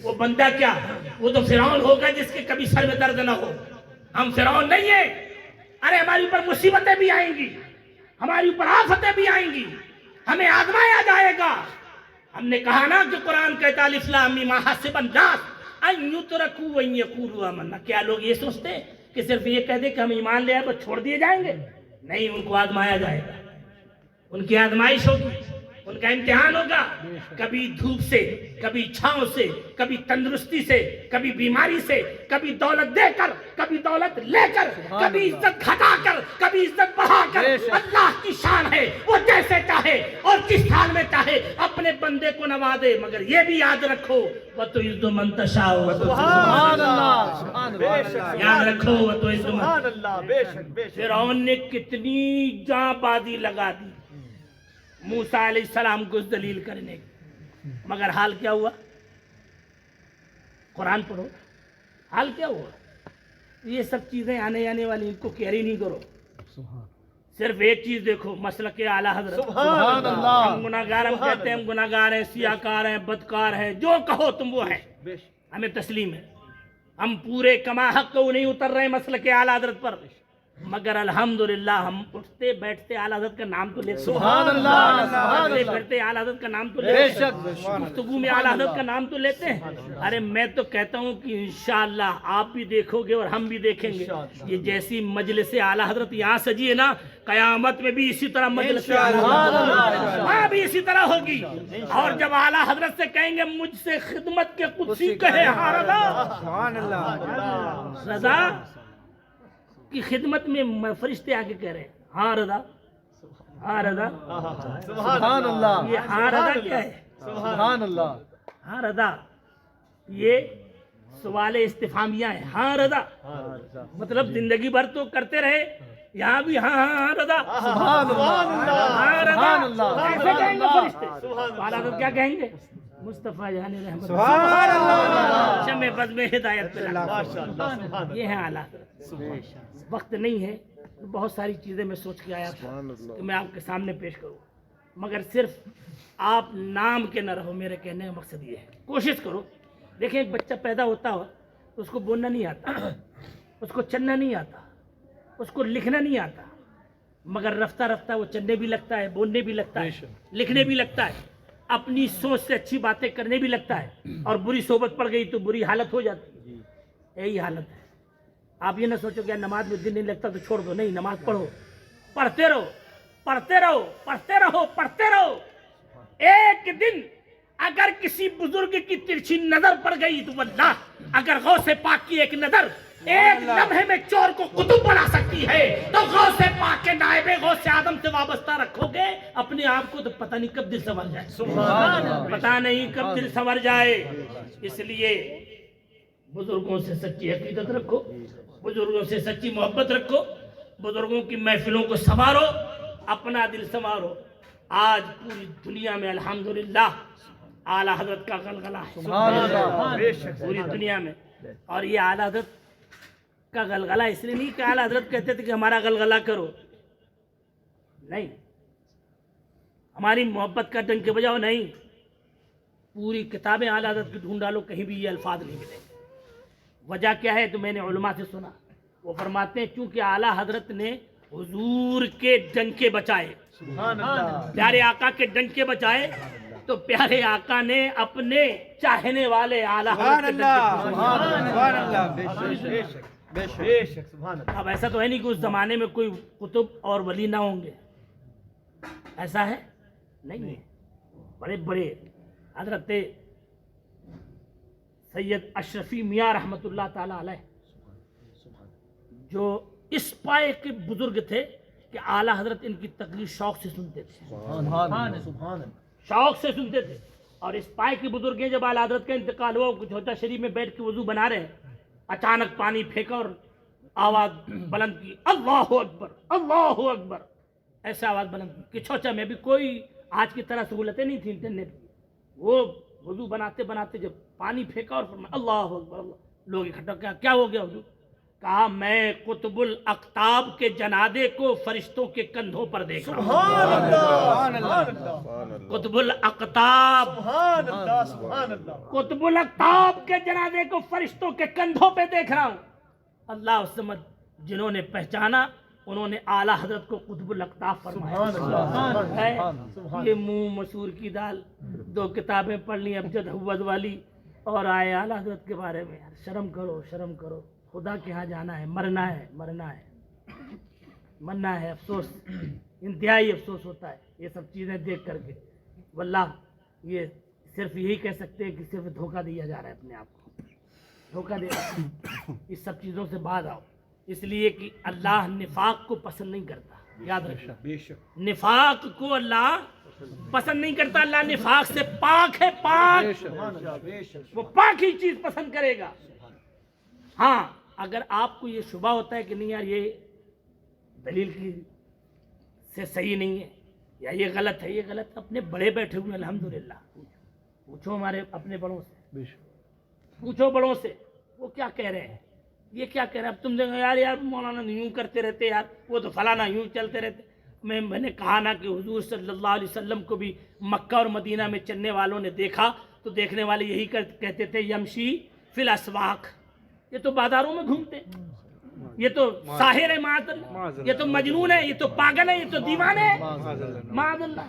وہ بندہ کیا، وہ تو فرعون ہوگا جس کے کبھی سر میں درد نہ ہو. ہم فرعون نہیں ہیں. ارے ہماری اوپر مصیبتیں بھی آئیں گی، ہماری اوپر آفتیں بھی آئیں گی، ہمیں آزمایا جائے گا. ہم نے کہا نا کہ قرآن کہتا الف لام میم حسب الناس ان یترکوا وان یقولوا آمنا. کیا لوگ یہ سوچتے ہیں کہ صرف یہ کہہ دیں کہ ہم ایمان لے آئے بس چھوڑ دیے جائیں گے؟ نہیں، ان کو آزمایا جائے گا. ان کی آزمائش ہوگی، ان کا امتحان ہوگا. کبھی دھوپ سے، کبھی چھاؤں سے، کبھی تندرستی سے، کبھی بیماری سے، کبھی دولت دے کر، کبھی دولت لے کر، کبھی عزت گھٹا کر، کبھی عزت بڑھا کر. اللہ کی شان ہے، وہ جیسے چاہے اور کس حال میں چاہے اپنے بندے کو نوازے. مگر یہ بھی یاد رکھو وَتُعِزُّ مَن تَشَاءُ. سبحان اللہ. سبحان اللہ. یاد رکھو وَتُعِزُّ مَن. سبحان اللہ. بے شک بے شک. فرعون نے کتنی جاں بازی لگا دی موسیٰ علیہ السلام کو ذلیل کرنے کی، مگر حال کیا ہوا؟ قرآن پڑھو، حال کیا ہوا؟ یہ سب چیزیں آنے جانے والی، ان کو کیری نہیں کرو. صرف ایک چیز دیکھو، مسلک اعلیٰ حضرت. سبحان اللہ. ہم گناہگار، ہم کہتے ہیں ہم گناہگار ہیں، سیاہکار ہیں، بدکار ہیں، جو کہو تم وہ ہیں، ہمیں تسلیم ہے. ہم پورے کما حق کو نہیں اتر رہے مسلک اعلیٰ حضرت پر، مگر الحمدللہ ہم اٹھتے بیٹھتے اعلیٰ حضرت کا نام تو لیتے ہیں. سبحان اللہ. سبحان چلتے اللہ. پھرتے اعلیٰ حضرت کا نام تو بے لیتے شک. ہیں، گفتگو میں اعلیٰ حضرت کا نام تو لیتے ہیں. ارے میں تو کہتا ہوں کہ انشاءاللہ آپ بھی دیکھو گے اور ہم بھی دیکھیں گے. یہ جیسی مجلس اعلیٰ حضرت یہاں سجی ہے نا، قیامت میں بھی اسی طرح مجلس سبحان اللہ وہاں بھی اسی طرح ہوگی. اور جب اعلیٰ حضرت سے کہیں گے مجھ سے خدمت کے قدسی کہے ہاں رضا، سبحان اللہ رضا کی خدمت میں فرشتے آ کے کہہ رہے ہیں ہاں رضا، ہاں رضا. سبحان اللہ یہ ہاں رضا کیا ہے؟ سبحان اللہ ہاں رضا یہ سوال استفہامیہ ہے. ہاں رضا مطلب زندگی بھر تو کرتے رہے، یہاں بھی ہاں ہاں ہاں رضا، سبحان اللہ ہاں رضا. سبحان اللہ ایسے کہیں گے فرشتے. اعلیٰ حضرت کیا کہیں گے؟ مصطفیٰ جان رحمت سبحان اللہ شمع بز میں ہدایت پہ لگا. ماشاءاللہ سبحان یہ ہے اعلیٰ حضرت. وقت نہیں ہے، بہت ساری چیزیں میں سوچ کے آیا تھا کہ میں آپ کے سامنے پیش کروں، مگر صرف آپ نام کے نہ رہو. میرے کہنے کا مقصد یہ ہے کوشش کرو. دیکھیں ایک بچہ پیدا ہوتا ہو تو اس کو بولنا نہیں آتا، اس کو چلنا نہیں آتا، اس کو لکھنا نہیں آتا، مگر رفتہ رفتہ وہ چلنے بھی لگتا ہے، بولنے بھی لگتا ہے، لکھنے بھی لگتا ہے، اپنی سوچ سے اچھی باتیں کرنے بھی لگتا ہے. اور بری صحبت پڑ گئی تو بری حالت ہو جاتی ہے. یہی حالت ہے. آپ یہ نہ سوچو کہ نماز میں دل نہیں لگتا تو چھوڑ دو. نہیں، نماز پڑھو، پڑھتے رہو، پڑھتے رہو، پڑھتے رہو، پڑھتے رہو. ایک دن اگر کسی بزرگ کی ترچھی نظر پڑ گئی تو واللہ اگر غوث پاک کی ایک نظر ایک لمحے میں چور کو قطب بنا سکتی ہے تو غوث پاک کے نائب غوث آدم سے وابستہ رکھو گے اپنے آپ کو تو پتہ نہیں کب دل سنور جائے. سبحان اللہ پتہ نہیں کب دل سنور جائے. اس لیے بزرگوں سے سچی عقیدت رکھو، بزرگوں سے سچی محبت رکھو، بزرگوں کی محفلوں کو سنوارو، اپنا دل سنوارو. آج پوری دنیا میں الحمدللہ اعلیٰ حضرت کا غلغلہ ہے سبحان اللہ بے شک پوری دنیا میں. اور یہ اعلیٰ حضرت کا غلغلہ اس لیے نہیں کہ اعلیٰ حضرت کہتے تھے کہ ہمارا غلغلہ کرو، نہیں، ہماری محبت کا ڈنک بجاؤ نہیں. پوری کتابیں اعلیٰ حضرت کی ڈھونڈ ڈالو، کہیں بھی یہ الفاظ نہیں ملیں. وجہ کیا ہے تو میں نے علماء سے سنا، وہ فرماتے ہیں چونکہ اعلیٰ حضرت نے حضور کے ڈنکے بچائے، سبحان اللہ پیارے آقا کے ڈنکے بچائے، تو پیارے آقا نے اپنے چاہنے والے اعلیٰ حضرت کے ڈنکے بچائے. سبحان اللہ بے شک بے شک بے شک سبحان اللہ. اب ایسا تو ہے نہیں کہ اس زمانے میں کوئی قطب اور ولی نہ ہوں گے، ایسا ہے نہیں. بڑے بڑے حضرت سید اشرفی میاں رحمۃ اللہ تعالی علیہ جو اس پائے کے بزرگ تھے کہ اعلیٰ حضرت ان کی تقریر شوق سے سنتے تھے، سبحان شوق سے سنتے تھے. اور اس پائے کے بزرگ ہیں جب اعلیٰ حضرت کا انتقال ہوا، کچھ ہوتا شریف میں بیٹھ کے وضو بنا رہے ہیں، اچانک پانی پھینکا اور آواز بلند کی، اللہ اکبر اللہ اکبر. ایسے آواز بلند کی کہ چھوچا میں بھی کوئی آج کی طرح سہولتیں نہیں تھیں انٹرنیٹ کی. وہ وضو بناتے بناتے جب پانی پھینکا اور فرمایا اللہ اکبر اللہ، لوگ اکٹھا کیا ہو گیا حضور؟ کہا میں قطب الاقطاب کے جنازے کو فرشتوں کے کندھوں پر دیکھ رہا ہوں. سبحان اللہ قطب الاقطاب، سبحان اللہ سبحان اللہ. قطب الاقطاب کے جنازے کو فرشتوں کے کندھوں پہ دیکھ رہا ہوں. اللہ الصمد جنہوں نے پہچانا انہوں نے اعلیٰ حضرت کو قطب الاقطاب سبحان فرمایا. اللہ ہے یہ منہ مسور کی دال، 2 کتابیں پڑھ لی ابجد حوض والی اور آئے اعلیٰ حضرت کے بارے میں. شرم کرو شرم کرو، خدا کے ہاں جانا ہے، مرنا ہے مرنا ہے مرنا ہے. افسوس، انتہائی افسوس ہوتا ہے یہ سب چیزیں دیکھ کر کے. واللہ یہ صرف یہی کہہ سکتے ہیں کہ صرف دھوکہ دیا جا رہا ہے، اپنے آپ کو دھوکہ دے رہا ہے. اس سب چیزوں سے باز آؤ، اس لیے کہ اللہ نفاق کو پسند نہیں کرتا. یاد رکھنا، بے شک نفاق کو اللہ پسند نہیں کرتا. اللہ نفاق سے پاک ہے، پاک، سبحان اللہ بے شک وہ پاک ہی چیز پسند کرے گا. ہاں اگر آپ کو یہ شبہ ہوتا ہے کہ نہیں یار یہ دلیل کی سے صحیح نہیں ہے یا یہ غلط ہے، یہ غلط ہے، اپنے بڑے بیٹھے ہوئے الحمدللہ پوچھو ہمارے اپنے بڑوں سے، بے شک پوچھو بڑوں سے وہ کیا کہہ رہے ہیں، یہ کیا کہہ رہے ہیں. اب تم دیکھو یار مولانا یوں کرتے رہتے، یار وہ تو فلانا یوں چلتے رہتے. میں نے کہا نا کہ حضور صلی اللہ علیہ وسلم کو بھی مکہ اور مدینہ میں چلنے والوں نے دیکھا تو دیکھنے والے یہی کہتے تھے یمشی فی الاسواق، یہ تو بازاروں میں گھومتے، یہ تو ساحر ہے معاذ اللہ، یہ تو مجنون ہے، یہ تو پاگل ہے، یہ تو دیوانے ہے معاذ اللہ.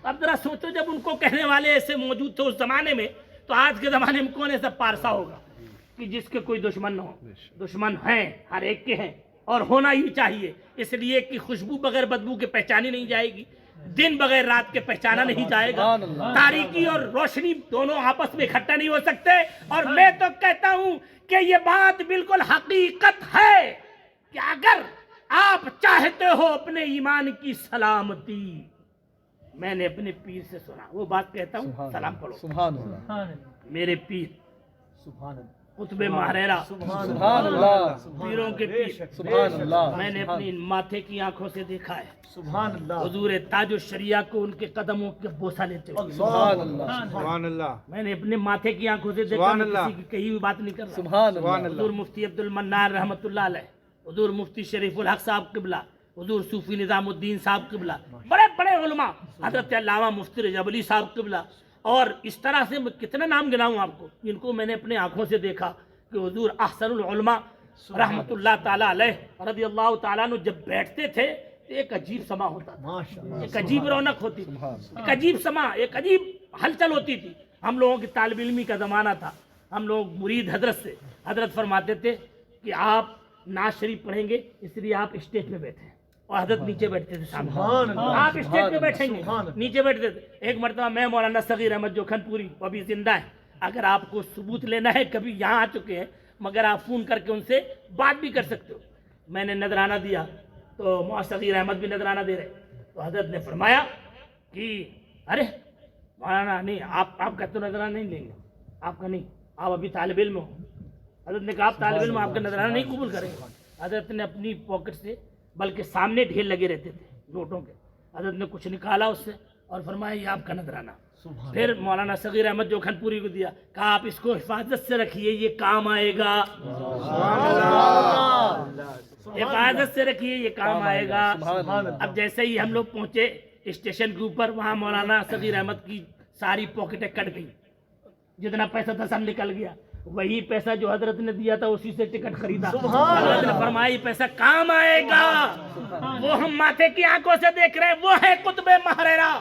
اب ذرا سوچو جب ان کو کہنے والے ایسے موجود تھے اس زمانے میں، تو آج کے زمانے میں کون ایسا پارسا ہوگا کہ جس کے کوئی دشمن نہ ہو. دشمن ہیں، ہر ایک کے ہیں، اور ہونا ہی چاہیے، اس لیے کہ خوشبو بغیر بدبو کے پہچانی نہیں جائے گی، دن بغیر رات کے پہچانا نہیں جائے گا، تاریکی اور روشنی دونوں آپس میں اکٹھا نہیں ہو سکتے۔ اور میں تو کہتا ہوں کہ یہ بات بالکل حقیقت ہے کہ اگر آپ چاہتے ہو اپنے ایمان کی سلامتی، میں نے اپنے پیر سے سنا، وہ بات کہتا ہوں، سلام پڑھو۔ سبحان اللہ، میرے پیر سبحان اللہ، قطب ماہرہ، سبحان اللہ، پیروں کے پیر، سبحان اللہ، میں نے اپنی ماتھے کی آنکھوں سے دیکھا ہے سبحان اللہ، حضور تاج الشریعہ کو ان کے قدموں کے بوسہ لیتے ہوئے، سبحان اللہ، سبحان اللہ، میں نے اپنے ماتھے کی آنکھوں سے دیکھا، سبحان میں اللہ، کسی کی کہی ہوئی بات نہیں کر رہا۔ سبحان سبحان اللہ، حضور مفتی عبد المنان رحمۃ اللہ علیہ، حضور مفتی شریف الحق صاحب قبلہ، حضور صوفی نظام الدین صاحب قبلہ، بڑے بڑے علماء، حضرت علامہ مفتی رجبلی صاحب قبلہ، اور اس طرح سے میں کتنا نام گناؤں آپ کو، جن کو میں نے اپنے آنکھوں سے دیکھا کہ حضور احسن العلماء رحمۃ اللہ تعالیٰ علیہ رضی اللہ تعالیٰ عنہ جب بیٹھتے تھے تو ایک عجیب سما ہوتا تھا، ایک عجیب رونق ہوتی تھی، ایک عجیب سما، ایک عجیب ہلچل ہوتی تھی۔ ہم لوگوں کی طالب علمی کا زمانہ تھا، ہم لوگ مرید حضرت سے، حضرت فرماتے تھے کہ آپ نعت شریف پڑھیں گے اس لیے آپ اسٹیج پہ بیٹھے ہیں، اور حضرت نیچے بیٹھتے تھے سامنے، آپ اسٹیج پہ بیٹھیں گے، نیچے بیٹھتے تھے۔ ایک مرتبہ میں مولانا صغیر احمد جوکھن پوری، وہ بھی زندہ ہے، اگر آپ کو ثبوت لینا ہے، کبھی یہاں آ چکے ہیں مگر آپ فون کر کے ان سے بات بھی کر سکتے ہو، میں نے نذرانہ دیا تو مولانا صغیر احمد بھی نذرانہ دے رہے، تو حضرت نے فرمایا کہ ارے مولانا نہیں، آپ کا تو نذرانہ نہیں لیں گے، آپ کا نہیں، آپ ابھی طالب علم ہو۔ حضرت نے کہا آپ طالب علم، آپ کا نذرانہ نہیں قبول کریں گے۔ حضرت نے اپنی پاکٹ سے، بلکہ سامنے ڈھیر لگے رہتے تھے نوٹوں کے، حضرت نے کچھ نکالا اس سے اور فرمایا یہ آپ کا نذرانہ، پھر مولانا صغیر احمد جوکھن پوری کو دیا، کہا آپ اس کو حفاظت سے رکھیے، یہ کام آئے گا، حفاظت سے رکھیے، یہ کام آئے گا۔ اب جیسے ہی ہم لوگ پہنچے اسٹیشن کے اوپر، وہاں مولانا صغیر احمد کی ساری پاکٹیں کٹ گئی، جتنا پیسہ تھا سب نکل گیا، وہی پیسہ جو حضرت نے دیا تھا اسی سے ٹکٹ خریدا۔ حضرت نے فرمایا یہ پیسہ کام آئے گا، وہ ہم ماتھے کی آنکھوں سے دیکھ رہے ہیں، وہ ہے قطب ماہرہ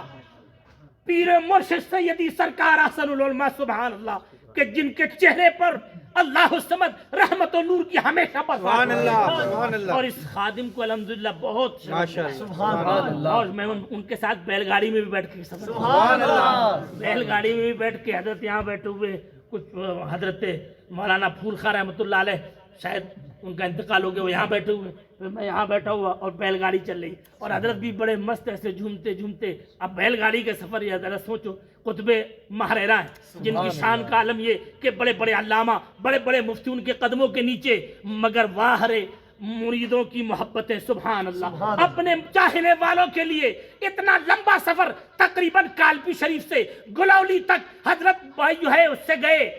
پیر مرشد سیدی سرکار احسن العلماء، سبحان اللہ، کہ جن کے چہرے پر اللہ الصمد رحمت و نور کی ہمیشہ سبحان اللہ، سبحان اللہ، اور اس خادم کو الحمدللہ بہت ماشاء اللہ، سبحان اللہ، اور میں ان کے ساتھ بیل گاڑی میں بھی بیٹھ کے سفر، سبحان اللہ، بیل گاڑی میں بھی بیٹھ کے حضرت یہاں بیٹھے ہوئے، کچھ حضرت مولانا پھول خواہ رحمۃ اللہ علیہ، شاید ان کا انتقال ہو گیا، وہ یہاں بیٹھے ہوئے، پھر میں یہاں بیٹھا ہوا اور بیل گاڑی چل رہی، اور حضرت بھی بڑے مست ایسے جھومتے جھومتے۔ اب بیل گاڑی کے سفر یہ حضرت سوچو، قطب ماہرہ ہیں جن کی شان کا عالم یہ کہ بڑے بڑے علامہ، بڑے بڑے مفتی ان کے قدموں کے نیچے، مگر واہرے مریدوں کی محبتیں، سبحان اللہ، اپنے چاہنے والوں کے لیے اتنا لمبا سفر، تقریباً کالپی شریف سے گلولی تک حضرت بھائی جو ہے اس سے گئے،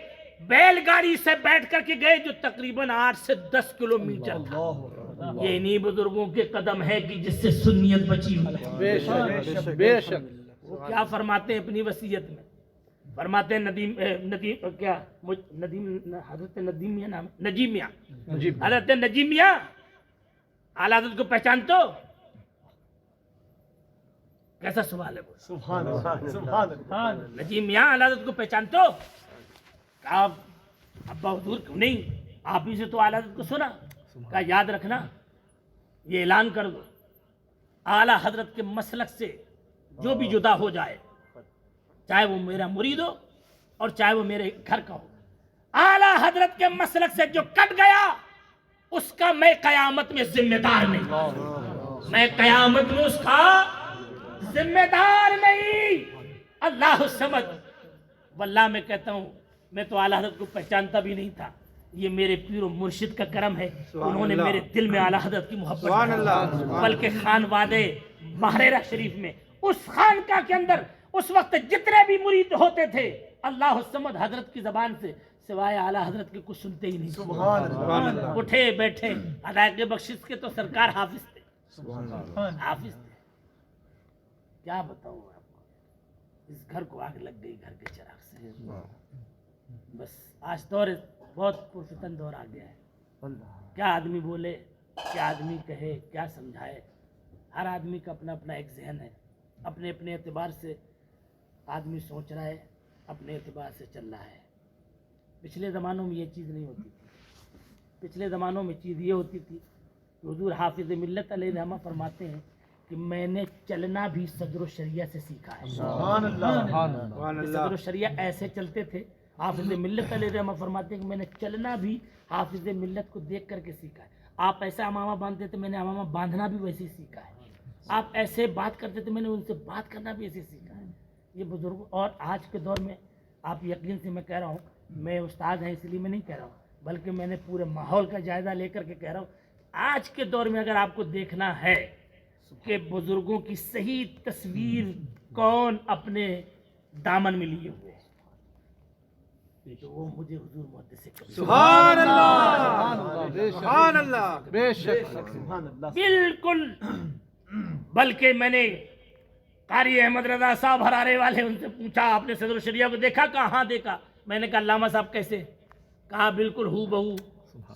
بیل گاڑی سے بیٹھ کر کے گئے، جو تقریباً 8 سے 10 کلومیٹر تھا۔ یہ انہی بزرگوں کے قدم ہے کہ جس سے سنیت بچی ہوئی ہے۔ بے شک، بے شک، وہ کیا فرماتے ہیں اپنی وصیت میں؟ فرماتے ہیں ندیم حضرت ندیم میاں نام، نجیم میاں، حضرت نجیم میاں اعلیٰ حضرت کو پہچانتے ہو؟ کیسا سوال ہے وہ؟ سبحان اللہ، سبحان اللہ، نجیم میاں اعلیٰ حضرت کو پہچانتے ہو؟ کہا ابا حضور کیوں نہیں، آپ ہی سے تو اعلیٰ حضرت کو سنا۔ کہا یاد رکھنا، یہ اعلان کر دو، اعلیٰ حضرت کے مسلک سے جو بھی جدا ہو جائے، چاہے وہ میرا مرید ہو اور چاہے وہ میرے گھر کا ہو، اعلیٰ حضرت کے مسلک سے جو کٹ گیا اس کا میں قیامت میں ذمہ دار نہیں، میں قیامت میں اس کا ذمہ دار نہیں۔ اللہ الصمد، واللہ میں کہتا ہوں میں تو اعلیٰ حضرت کو پہچانتا بھی نہیں تھا، یہ میرے پیر و مرشد کا کرم ہے، انہوں نے میرے دل میں اعلیٰ حضرت کی محبت سبحان اللہ، بلکہ خان وادے ماہرہ شریف میں، اس خانقاہ کے اندر اس وقت جتنے بھی مرید ہوتے تھے، اللہ الصمد حضرت کی زبان سے سوائے اعلیٰ حضرت کے کچھ سنتے ہی نہیں، سبحان اللہ، اٹھے بیٹھے، ادائق بخشش کے تو سرکار حافظ تھے، حافظ تھے۔ کیا بتاؤں آپ کو، اس گھر کو آگ لگ گئی گھر کے چراغ سے، بس آج دور بہت پرفتن دور آ گیا ہے، کیا آدمی بولے، کیا آدمی کہے، کیا سمجھائے، ہر آدمی کا اپنا اپنا ایک ذہن ہے، اپنے اپنے اعتبار سے آدمی سوچ رہا ہے، اپنے اعتبار سے چل رہا ہے۔ پچھلے زمانوں میں یہ چیز نہیں ہوتی تھی، پچھلے زمانوں میں چیز یہ ہوتی تھی حضور حافظ ملت علیہ رحمہ فرماتے ہیں کہ میں نے چلنا بھی صدر الشریعہ سے سیکھا ہے. سبحان کہ صدر اللہ. الشریعہ ایسے چلتے تھے. حافظ ملت علیہ رحمہ فرماتے ہیں کہ میں نے چلنا بھی حافظ ملت کو دیکھ کر کے سیکھا ہے. آپ ایسا امامہ باندھتے تھے، میں نے امامہ باندھنا بھی ویسے ہی سیکھا ہے. آپ ایسے بات کرتے تھے، میں نے ان سے بات کرنا بھی ایسے سیکھا ہے. یہ بزرگ. اور آج کے دور میں آپ یقین سے میں کہہ رہا ہوں، میں استاد ہیں اس لیے میں نہیں کہہ رہا ہوں، بلکہ میں نے پورے ماحول کا جائزہ لے کر کے کہہ رہا ہوں. آج کے دور میں اگر آپ کو دیکھنا ہے کہ بزرگوں کی صحیح تصویر کون اپنے دامن میں لیے ہوئے ہیں، تو وہ مجھے حضور محدث کبیر سبحان اللہ. سبحان اللہ. بے شک. بالکل. بلکہ میں نے قاری احمد رضا صاحب ہرارے والے، ان سے پوچھا آپ نے صدر الشریعہ کو دیکھا؟ کہاں دیکھا. میں نے کہا علامہ صاحب کیسے؟ کہا بالکل ہو بہو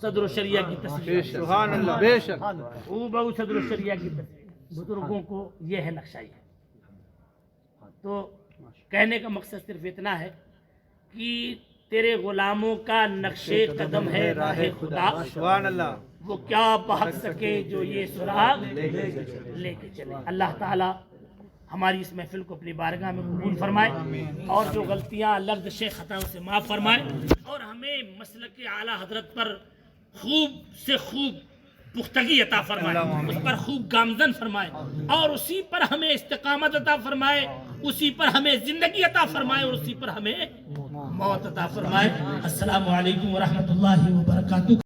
صدر الشریعہ کی تصویر. سبحان اللہ. بے شک. ہو بہو صدر الشریعہ کی تصویر. بزرگوں کو یہ ہے نقشہ. یہ تو کہنے کا مقصد صرف اتنا ہے کہ تیرے غلاموں کا نقش قدم ہے راہ خدا. سبحان اللہ. وہ کیا بہت سکے جو یہ سراغ لے کے چلے. اللہ تعالی ہماری اس محفل کو اپنی بارگاہ میں قبول فرمائے، اور جو غلطیاں لفظ خطاؤں سے معاف فرمائے، اور ہمیں مسلک اعلیٰ حضرت پر خوب سے خوب پختگی عطا فرمائے، اس پر خوب گامزن فرمائے، اور اسی پر ہمیں استقامت عطا فرمائے، اسی پر ہمیں زندگی عطا فرمائے، اور اسی پر ہمیں موت عطا فرمائے. السلام علیکم ورحمۃ اللہ وبرکاتہ.